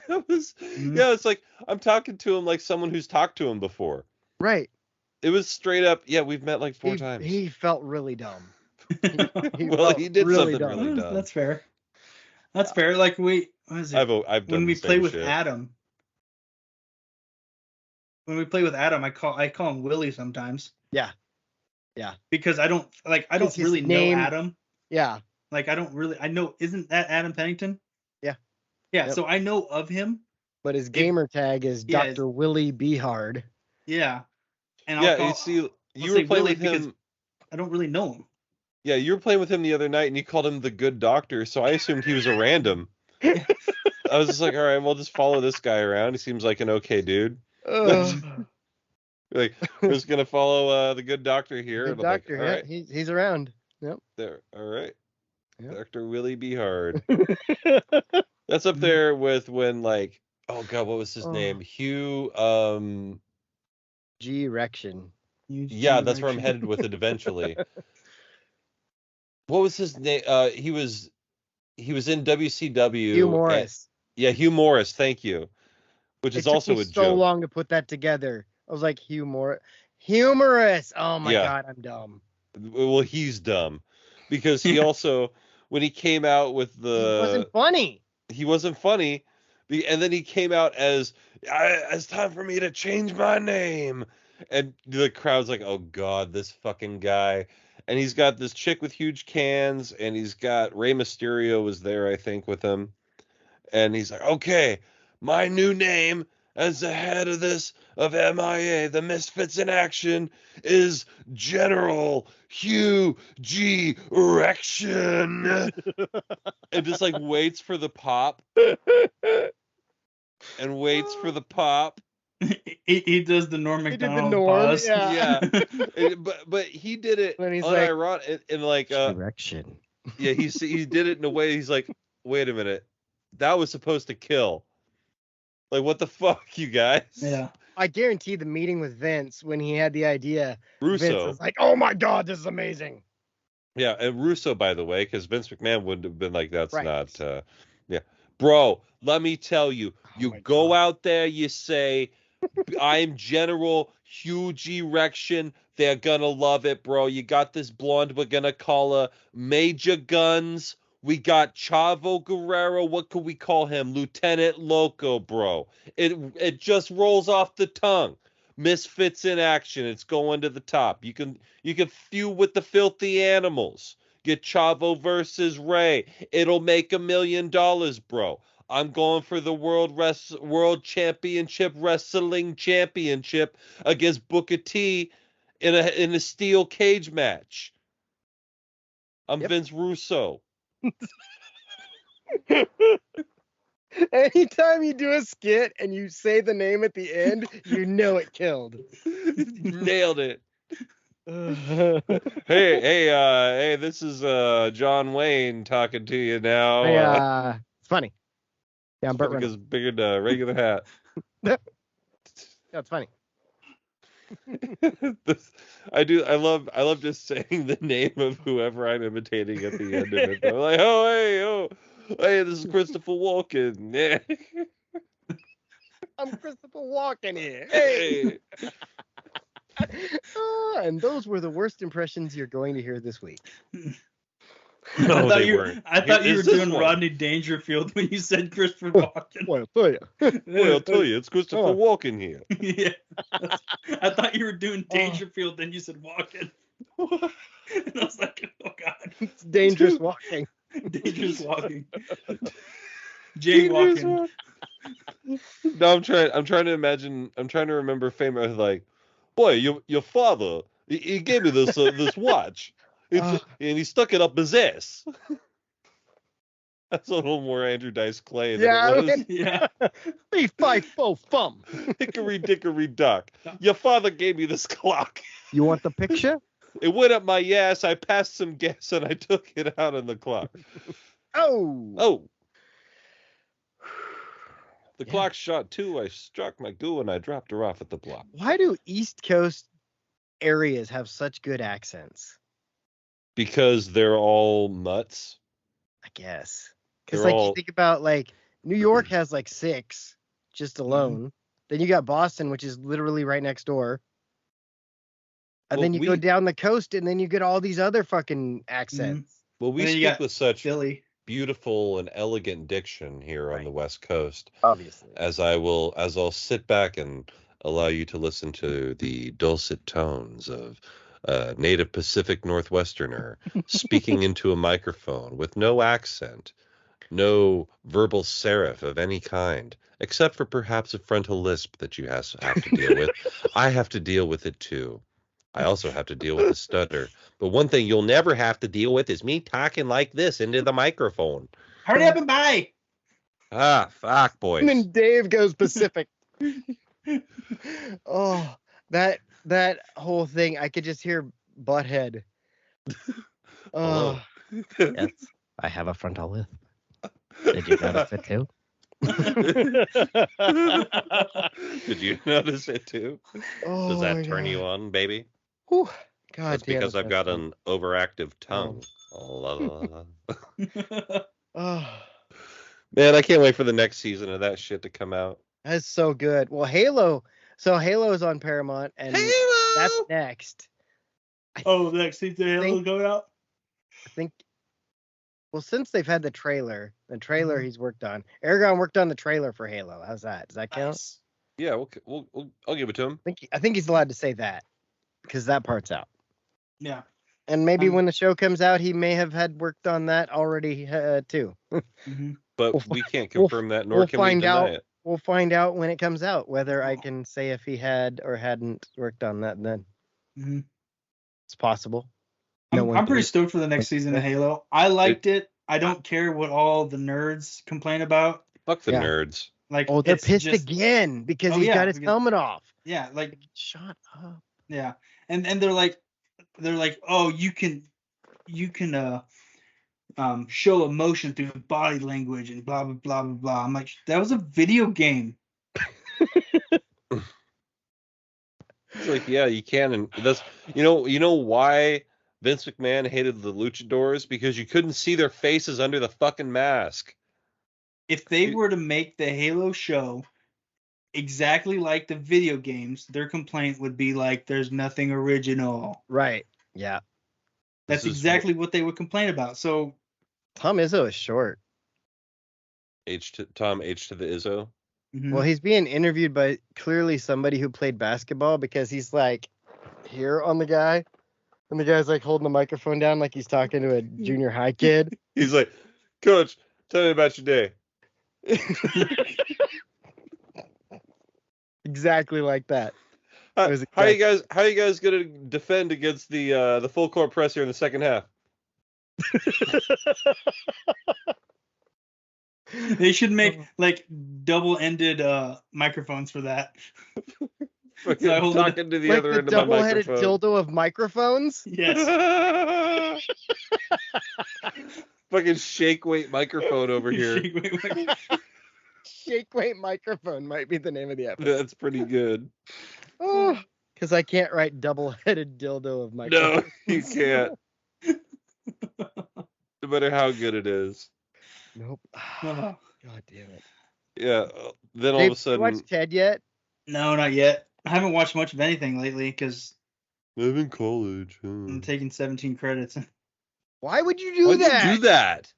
That was, it's like I'm talking to him like someone who's talked to him before. Right. It was straight up, we've met 4 times. He felt really dumb. He did really something dumb. Really dumb. That's fair. That's fair. What is it? I've done when we the play same with shit. Adam. When we play with Adam, I call him Willie sometimes. Yeah. Yeah. Because I don't really know Adam. Yeah. I know, isn't that Adam Pennington? Yeah. Yeah. Yep. So I know of him. But his gamer tag is Dr. Willie Behard. Yeah. And you were playing with him. I don't really know him. Yeah, you were playing with him the other night, and you called him the good doctor, so I assumed he was a random. I was just like, all right, we'll just follow this guy around. He seems like an okay dude. We're just gonna follow the good doctor here. Good doctor, all right. He's around. Yep. There. All right. Yep. Dr. Willie Behard. That's up there with when oh god, what was his name? Hugh G. Rection. Yeah, that's where I'm headed with it eventually. What was his name? He was in WCW. Hugh Morris. Hugh Morris. Thank you. Which is also a joke. It took me so long to put that together. I was like, humorous. Oh my god, I'm dumb. Well, he's dumb because he also, when he came out with he wasn't funny. He wasn't funny, and then he came out as it's time for me to change my name, and the crowd's like, oh god, this fucking guy. And he's got this chick with huge cans, and he's got Rey Mysterio was there, I think, with him. And he's like, okay, my new name as the head of MIA, the Misfits in Action, is General Hugh G. Rection. And just waits for the pop. And waits for the pop. He does the Norm Macdonald pause. Yeah. But he did it when he's unironic in direction. Yeah, he did it in a way. He's like, wait a minute, that was supposed to kill. What the fuck, you guys? Yeah. I guarantee the meeting with Vince when he had the idea. Russo Vince was like, oh my god, this is amazing. Yeah, and Russo, by the way, because Vince McMahon wouldn't have been like, that's right. Not. Yeah, bro. Let me tell you, you go out there, you say, I'm General Hugh G. Rection. They're gonna love it, bro. You got this blonde. We're gonna call her Major Guns. We got Chavo Guerrero. What could we call him? Lieutenant Loco, bro. It just rolls off the tongue. Misfits in Action. It's going to the top. You can feud with the Filthy Animals. Get Chavo versus Ray. It'll make $1 million, bro. I'm going for the World Championship Wrestling Championship against Booker T in a steel cage match. I'm Vince Russo. Anytime you do a skit and you say the name at the end, you know it killed. Nailed it. Hey, this is John Wayne talking to you now. It's funny. Yeah, I'm Burt because bigger than a regular hat. Yeah, it's funny. I love just saying the name of whoever I'm imitating at the end of it. I'm like, hey, this is Christopher Walken. Yeah. I'm Christopher Walken here. Hey. And those were the worst impressions you're going to hear this week. No, they weren't. I thought you were doing Rodney Dangerfield when you said Christopher Walken. Well, I'll tell you, it's Christopher Walken here. Yeah. I thought you were doing Dangerfield, then you said Walken. And I was like, oh God. It's dangerous walking. Dangerous walking. Jaywalking. No, I'm trying to imagine. I'm trying to remember famous like, boy, your father, he gave me this this watch, and he stuck it up his ass. That's a little more Andrew Dice Clay than it was. Yeah. 3, 5, 4, thumb. Hickory dickory dock. Your father gave me this clock. You want the picture? It went up my ass. I passed some gas and I took it out on the clock. Oh. The clock shot 2. I struck my goo and I dropped her off at the block. Why do East Coast areas have such good accents? Because they're all nuts. I guess. Because you think about New York has 6 just alone. Mm-hmm. Then you got Boston, which is literally right next door. And then you go down the coast, and then you get all these other fucking accents. Well, we speak with such beautiful and elegant diction here on the West Coast. Obviously. As I'll sit back and allow you to listen to the dulcet tones of a native Pacific Northwesterner speaking into a microphone with no accent, no verbal serif of any kind, except for perhaps a frontal lisp that you have to deal with. I have to deal with it too. I also have to deal with the stutter. But one thing you'll never have to deal with is me talking like this into the microphone. Hurry up and buy. Ah, fuck, boys. And then Dave goes Pacific. Oh, that whole thing, I could just hear Butthead. Oh, yes, I have a frontal lisp. Did you notice it too? Did you notice it too? Oh, does that turn you on, baby? Whew. God, that's because I've got an overactive tongue. Oh. Man, I can't wait for the next season of that shit to come out. That's so good. Well, Halo. So Halo is on Paramount, and that's next. The next season of Halo coming out? I think. Well, since they've had the trailer he's worked on. Aragon worked on the trailer for Halo. How's that? Does that count? Nice. Yeah, I'll give it to him. I think he's allowed to say that because that part's out. Yeah. And maybe when the show comes out, he may have had worked on that already too. But we can't confirm that, nor can we deny it. We'll find out when it comes out whether I can say if he had or hadn't worked on that then. Mm-hmm. It's possible. I'm pretty stoked for the next season of Halo. I liked it. I don't care what all the nerds complain about. Fuck the nerds. They're pissed again because he's got his helmet off. Yeah, shut up. Yeah, and they're like, oh, you can show emotion through body language and blah blah blah blah blah. I'm like, that was a video game. It's like, yeah, you can, and that's you know why Vince McMahon hated the luchadors? Because you couldn't see their faces under the fucking mask. If they were to make the Halo show exactly like the video games, their complaint would be like, there's nothing original. Right. Yeah. That's exactly what they would complain about. So Tom Izzo is short. Tom H to the Izzo. Mm-hmm. Well, he's being interviewed by clearly somebody who played basketball because he's like here on the guy. And the guy's like holding the microphone down like he's talking to a junior high kid. He's like, Coach, tell me about your day. Exactly like that. How you guys gonna defend against the full court press here in the second half? They should make like double-ended microphones for that. Fucking talking to the like other the end of my double-headed microphone. dildo of microphones. Yes. Fucking Shakeweight microphone over here. Shakeweight microphone might be the name of the episode. That's pretty good. Oh, because I can't write double-headed dildo of microphone. No, you can't. No matter how good it is. Nope. God damn it. Yeah. Then all Dave, of a sudden, you watched Ted yet? No, not yet. I haven't watched much of anything lately because I'm in college. I'm taking 17 credits. Why would you do Why'd that? you do that?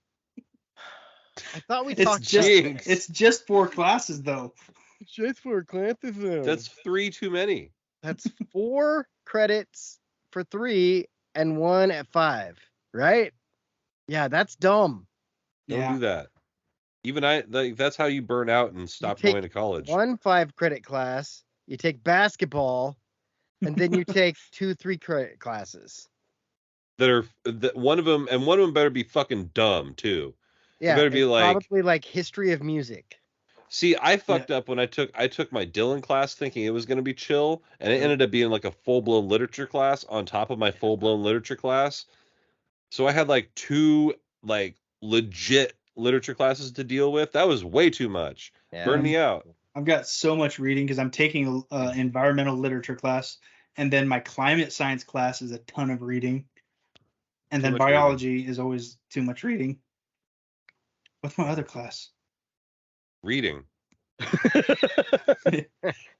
I thought we It's talked just Jinx. it's just 4 classes though. just for classes. That's 3 too many. That's 4 credits for 3 and 1 at 5, right? Yeah, that's dumb. Don't do that. Even that's how you burn out and stop going to college. 1 5-credit class, you take basketball, and then you take 2 3-credit classes. One of them better be fucking dumb too. Yeah, it better be like probably like history of music. See, I fucked up when I took my Dylan class thinking it was going to be chill, and it ended up being like a full-blown literature class on top of my full-blown literature class. So I had like 2 like legit literature classes to deal with. That was way too much. Yeah. Burned me out. I've got so much reading because I'm taking an environmental literature class, and then my climate science class is a ton of reading, and then biology is always too much reading. What's my other class? Reading. Hold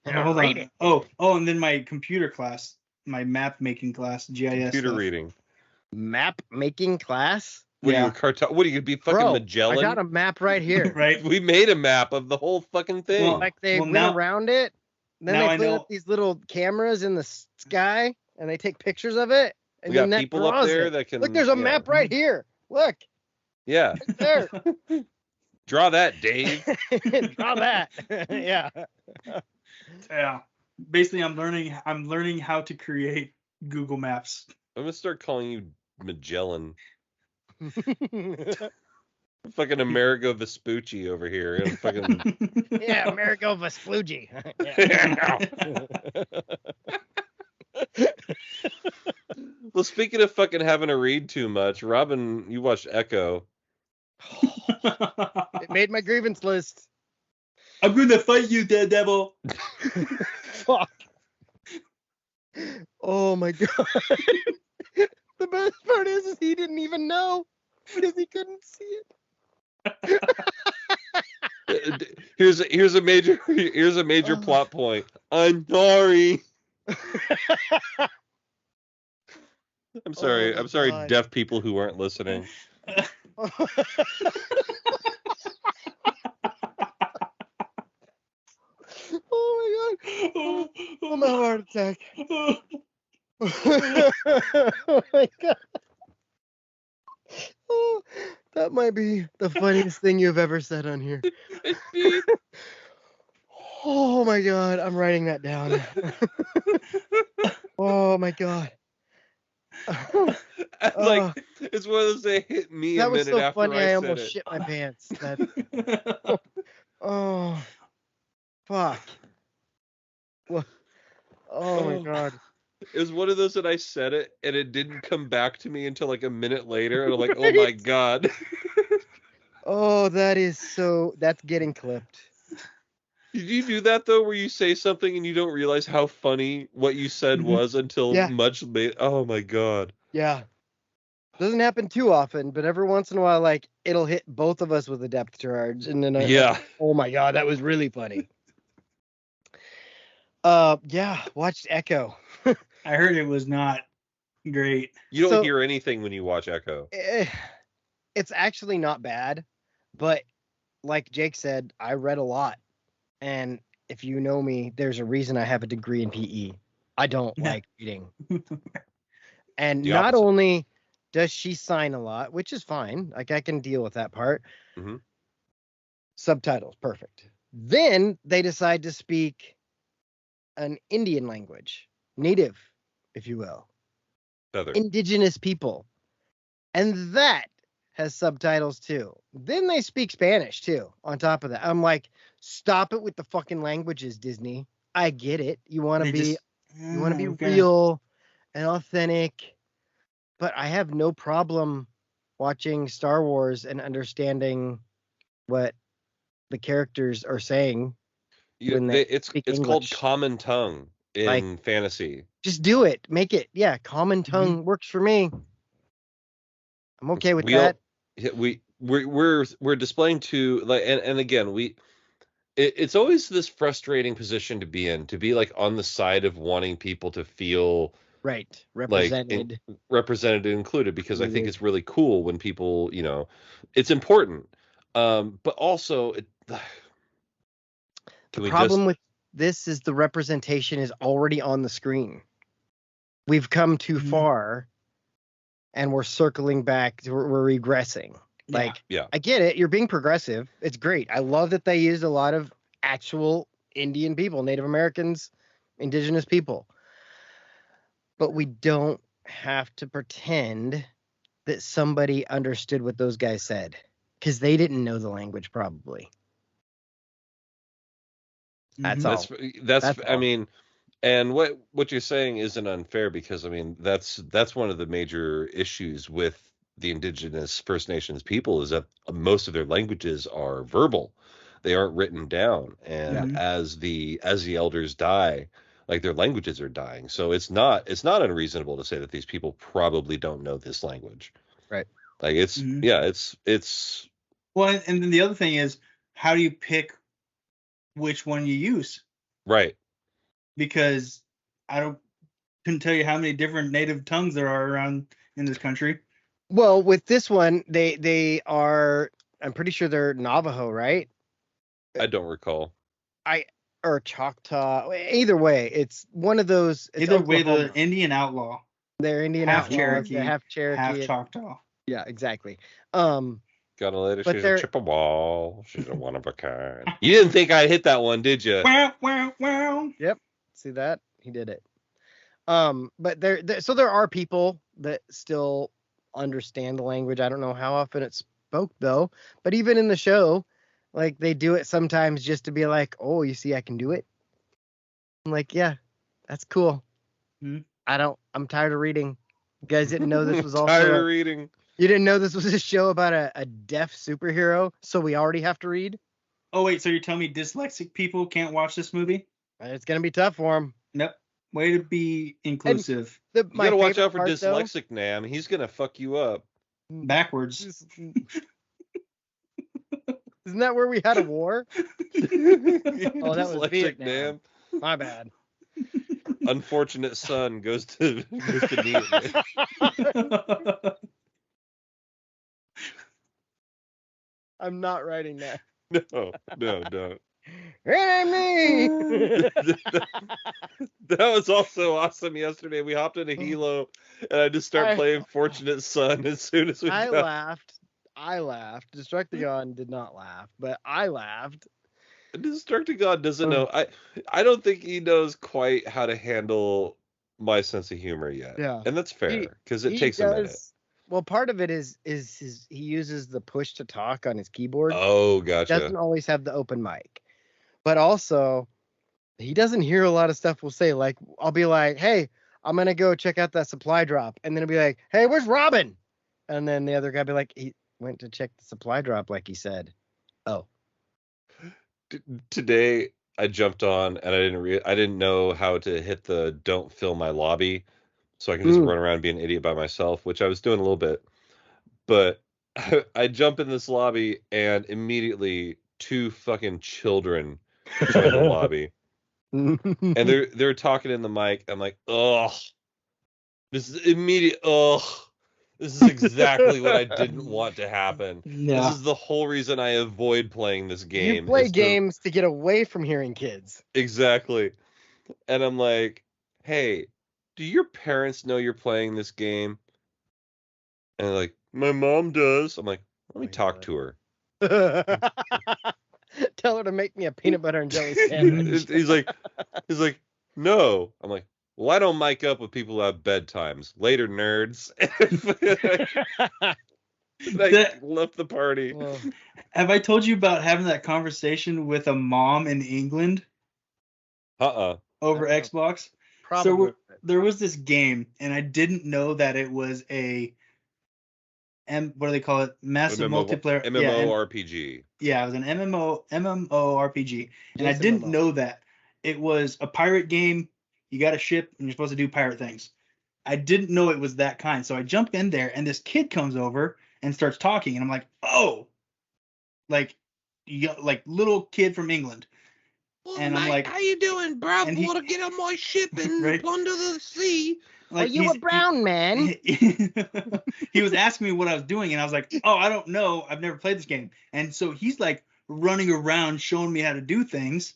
on. Oh, and then my computer class, my map making class, GIS. Computer stuff. reading. Map making class? What are you, what are you gonna be fucking Bro, Magellan? I got a map right here. Right. We made a map of the whole fucking thing. Well, Like they went around it, then now they I put know- up these little cameras in the sky, and they take pictures of it. And We then got that people up draws there it. that can. Look, there's a map right here. Look, Yeah. right there. Draw that, Dave. Draw that. Yeah. Yeah. Basically, I'm learning how to create Google Maps. I'm gonna start calling you Magellan. Fucking Amerigo Vespucci over here. Fucking... Yeah, Amerigo Vespucci. Well, speaking of fucking having to read too much, Robin, you watched Echo. It made my grievance list. I'm gonna fight you, Daredevil. Fuck. Oh my god. The best part is he didn't even know because he couldn't see it. Here's a major plot point. I'm sorry. I'm sorry. I'm sorry, God. deaf people who aren't listening. Oh my god. I'm a heart attack. Oh my god. Oh, that might be the funniest thing you've ever said on here. Oh my god, I'm writing that down. Oh my god. Like it's one of those that hit me That a was minute so after funny. I I said almost it. shit my pants. Oh, fuck. What? Oh my god. It was one of those that I said it and it didn't come back to me until like a minute later, and I'm like, oh my god. Oh, that's getting clipped. Did you do that though, where you say something and you don't realize how funny what you said was until Yeah. much later? Oh my god. Yeah. Doesn't happen too often, but every once in a while, like, it'll hit both of us with a depth charge, and then Yeah. oh my god, that was really funny. Yeah, watched Echo. I heard it was not great. You don't So- hear anything when you watch Echo. It's actually not bad, but like Jake said, I read a lot, and if you know me, there's a reason I have a degree in PE. I don't like reading. And The not opposite. only does she sign a lot, which is fine, like I can deal with that part. Mm-hmm. Subtitles, perfect. Then they decide to speak an Indian language, native, if you will, Feather. indigenous people. And that has subtitles too. Then they speak Spanish too, on top of that. I'm like, stop it with the fucking languages, Disney. I get it. You want to be real and authentic, but I have no problem watching Star Wars and understanding what the characters are saying. It's called English. common tongue in fantasy. Just do it. Make it. Yeah, common tongue works for me. I'm okay with that. We're displaying to like and again it's always this frustrating position to be in, to be like on the side of wanting people to feel represented, represented and included, because I think it's really cool when people, it's important. But also the problem with this is the representation is already on the screen. We've come too far and we're circling back. We're regressing. I get it. You're being progressive. It's great. I love that they used a lot of actual Indian people, Native Americans, indigenous people. But we don't have to pretend that somebody understood what those guys said, because they didn't know the language probably. That's all. I mean, and what you're saying isn't unfair, because I mean that's one of the major issues with the indigenous First Nations people, is that most of their languages are verbal. They aren't written down, and as the elders die, like their languages are dying. So it's not unreasonable to say that these people probably don't know this language. Right. Like it's well, and then the other thing is, how do you pick which one you use? Right. Because couldn't tell you how many different native tongues there are around in this country. Well, with this one, they are, I'm pretty sure they're Navajo, right? I don't recall. Or Choctaw. Either way, it's one of those. Either way, the Indian outlaw. They're Indian half outlaws. Cherokee, They're half Cherokee, half Choctaw. Yeah, exactly. Got a lady, she's a Chippewa. She's a one of a kind. You didn't think I'd hit that one, did you? Wow. Yep. See that? He did it. But there are people that still understand the language. I don't know how often it's spoke though. But even in the show, like they do it sometimes just to be like, "Oh, you see, I can do it." I'm like, "Yeah, that's cool." I'm tired of reading. You guys didn't know this was also tired of reading. You didn't know this was a show about a deaf superhero, so we already have to read? Oh, wait, so you're telling me dyslexic people can't watch this movie? It's going to be tough for them. Nope. Way to be inclusive. You got to watch out for dyslexic, Nam. He's going to fuck you up. Backwards. Isn't that where we had a war? Oh, that was Vietnam. Nam. My bad. Unfortunate son goes to meet. I'm not writing that. No, don't. It ain't me. That was also awesome yesterday. We hopped in a helo, and I just started playing Fortunate Son as soon as we laughed. Destructicon did not laugh, but I laughed. Destructicon doesn't know. I don't think he knows quite how to handle my sense of humor yet. Yeah. And that's fair, because it takes a minute. Well, part of it is he uses the push to talk on his keyboard. Oh, gotcha. He doesn't always have the open mic. But also, he doesn't hear a lot of stuff we'll say. Like, I'll be like, "Hey, I'm going to go check out that supply drop." And then he'll be like, "Hey, where's Robin?" And then the other guy be like, "He went to check the supply drop like he said." Oh. Today, I jumped on, and I didn't know how to hit the "don't fill my lobby," so I can just run around and be an idiot by myself, which I was doing a little bit. But I jump in this lobby, and immediately 2 fucking children join the lobby. And they're talking in the mic. I'm like, ugh. This is immediate. Ugh. This is exactly what I didn't want to happen. Yeah. This is the whole reason I avoid playing this game. You play games to get away from hearing kids. Exactly. And I'm like, hey, do your parents know you're playing this game? And they're like, my mom does. I'm like, let me talk to her. Tell her to make me a peanut butter and jelly sandwich. He's like, no. I'm like, well, I don't mic up with people who have bedtimes. Later, nerds. Left the party. Well, Have I told you about having that conversation with a mom in England over Xbox? probably. So there was this game, and I didn't know that it was a what do they call it? Massive multiplayer MMORPG. Yeah, it was an MMORPG, and I didn't know that it was a pirate game. You got a ship, and you're supposed to do pirate things. I didn't know it was that kind, so I jump in there, and this kid comes over and starts talking, and I'm like, oh, like little kid from England. Well, and I'm like, how you doing, bro? and Want to get on my ship and plunder the sea? Like, you a brown man? He was asking me what I was doing, and I was like, oh, I don't know. I've never played this game. And so he's like running around showing me how to do things.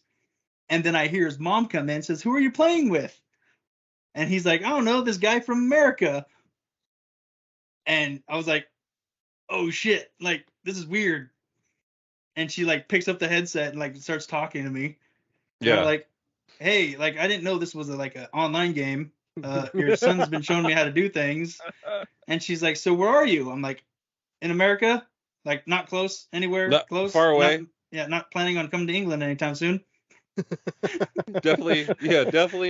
And then I hear his mom come in and says, who are you playing with? And he's like, I don't know, this guy from America. And I was like, oh shit, like, this is weird. And she like picks up the headset and like starts talking to me. And I'm like, hey, like, I didn't know this was like an online game. Your son's been showing me how to do things. And she's like, so where are you? I'm like, in America, like not close anywhere, not close, far away. Not planning on coming to England anytime soon. Definitely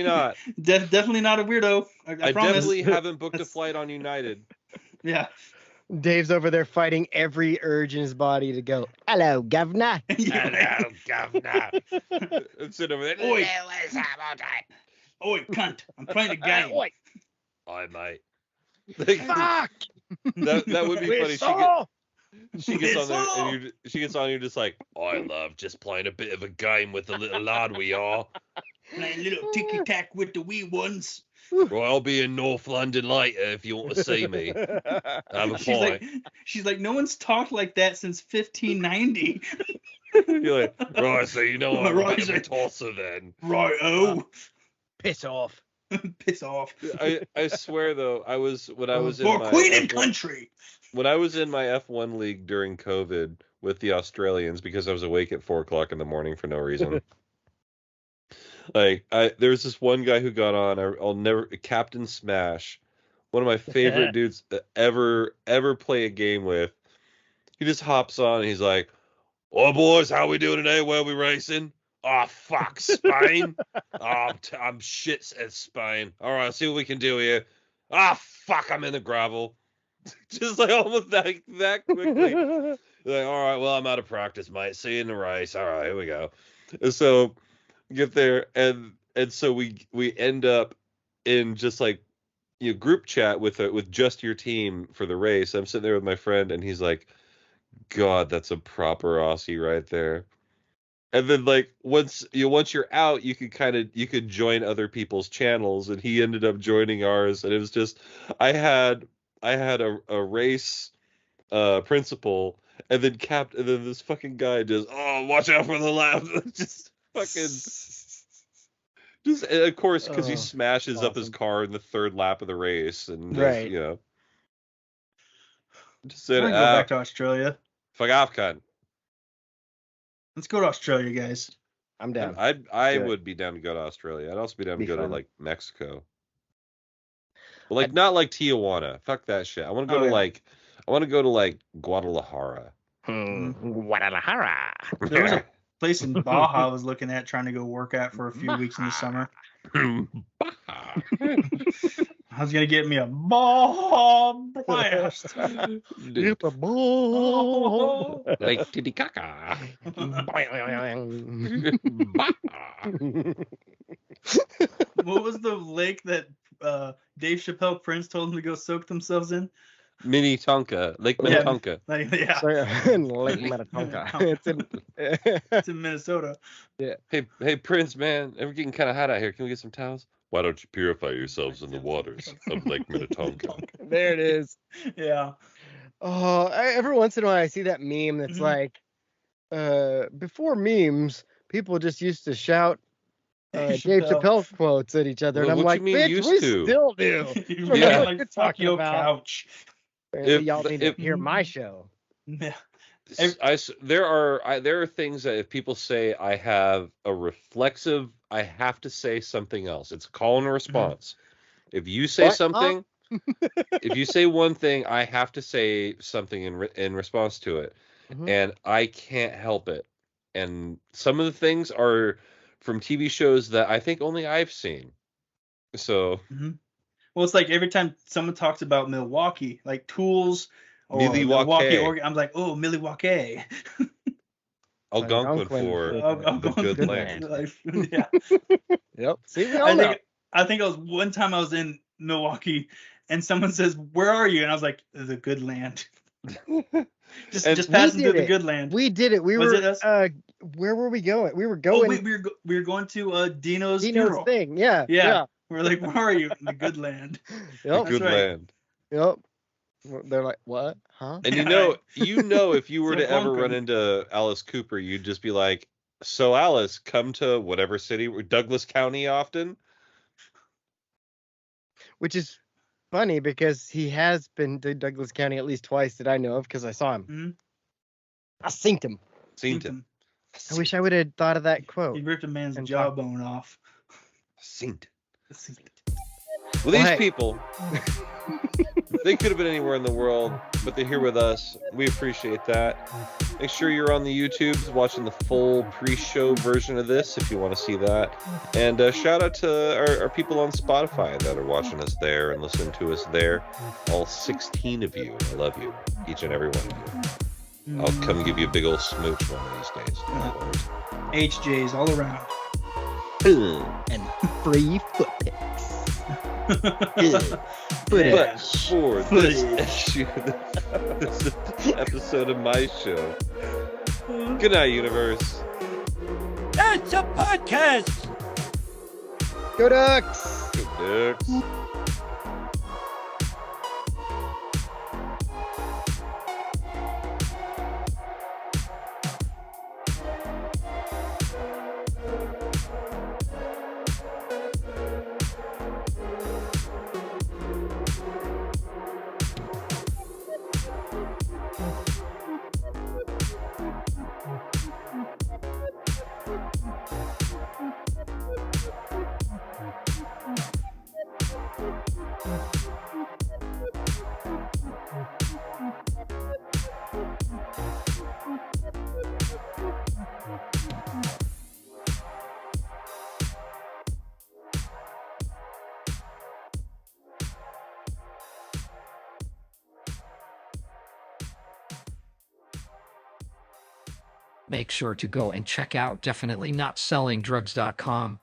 not. Definitely not a weirdo. I promise. Definitely haven't booked a flight on United. Yeah. Dave's over there fighting every urge in his body to go, hello, governor. Hello, governor. And sit over there. Oi, oi, cunt. I'm playing a game. Oi. Hi, mate. Fuck. That would be funny. She gets on there and she gets on. You're just like, I love just playing a bit of a game with the little lad we are. Playing a little ticky tack with the wee ones. Well, I'll be in North London later if you want to see me. Have a pint. She's like, no one's talked like that since 1590. You're like, right, so you know I'm Right, a tosser then. Right, Piss off. Piss off. I swear though, I was in my Queen and Country. When I was in my F1 league during COVID with the Australians, because I was awake at 4:00 in the morning for no reason. Like, there was this one guy who got on. I'll never Captain Smash, one of my favorite dudes to ever play a game with. He just hops on and he's like, "Oh boys, how we doing today? Where we racing? Oh fuck, Spain. I'm shit at Spain. All right, see what we can do here. Ah fuck, I'm in the gravel." Just like almost that quickly. Like, all right, well, I'm out of practice, mate. See you in the race. All right, here we go. And so get there, and so we end up in just like, you know, group chat with just your team for the race. I'm sitting there with my friend, and he's like, God, that's a proper Aussie right there. And then like once you're out, you could join other people's channels, and he ended up joining ours, and it was just I had a race principal, and then this fucking guy just, oh, watch out for the lap. Just fucking just, of course, because he smashes up his car in the third lap of the race, and right, you know, just said, go back to Australia. Fuck off, cunt. Let's go to Australia, guys. I'm down. I would be down to go to Australia. I'd also be down to go to like Mexico. But like not like Tijuana. Fuck that shit. I want to go to like Guadalajara. Guadalajara. There was a place in Baja I was looking at trying to go work at for a few weeks in the summer. I was gonna get me a Baja blast. Get a ball. Like Titicaca. What was the lake that Dave Chappelle Prince told them to go soak themselves in? Minnetonka. Lake Minnetonka. Yeah. Lake Minnetonka. It's in Minnesota. Yeah. Hey, Prince, man, ever getting kind of hot out here? Can we get some towels? Why don't you purify yourselves in the waters of Lake Minnetonka? There it is. Yeah. Oh, every once in a while I see that meme that's like, before memes, people just used to shout Dave Chappelle quotes at each other, Well, and I'm what like, you mean bitch, used we to? still do. You're Yeah. like, fuck talking your about. couch. Apparently, If- y'all need if- to hear my show. Yeah. There are things that if people say I have a reflexive, I have to say something else. It's a call and a response. If you say What? something, if you say one thing, I have to say something in response to it, Mhm. and I can't help it. And some of the things are from TV shows that I think only I've seen. So Well, it's like every time someone talks about Milwaukee, like tools or Milwaukee. Milwaukee, I'm like, oh, Milwaukee. Algonquin for the good land. Yeah. Yep. See, we all know. I think one time I was in Milwaukee and someone says, "Where are you?" And I was like, "The good land." just passing through the good land. We did it. We Was were. it us? Where were we going? We were Oh, going. wait, we were going to Dino's Dino's funeral. thing. Yeah. Yeah. We're like, "Where are you?" In the good land. Yep. The good right. land. Yep. They're like, what? Huh? And Yeah, you know, if you were So to ever Algonquin. run into Alice Cooper, you'd just be like, "So Alice, come to whatever city, Douglas County often." Which is funny because he has been to Douglas County at least twice that I know of because I saw him. Mhm. I synced him. Seen him. I wish I would have thought of that quote. He ripped a man's And jawbone off. Seen. Well, Well, these hey. people, they could have been anywhere in the world, but they're here with us. We appreciate that. Make sure you're on the YouTubes watching the full pre-show version of this if you want to see that. And shout out to our people on Spotify that are watching us there and listening to us there. All 16 of you. I love you. Each and every one of you. I'll come give you a big old smooch one of these days. HJs all around. And free foot picks. But for this episode of my show, good night, universe. That's a podcast. Go Ducks! Go Ducks. Make sure to go and check out definitelynotsellingdrugs.com.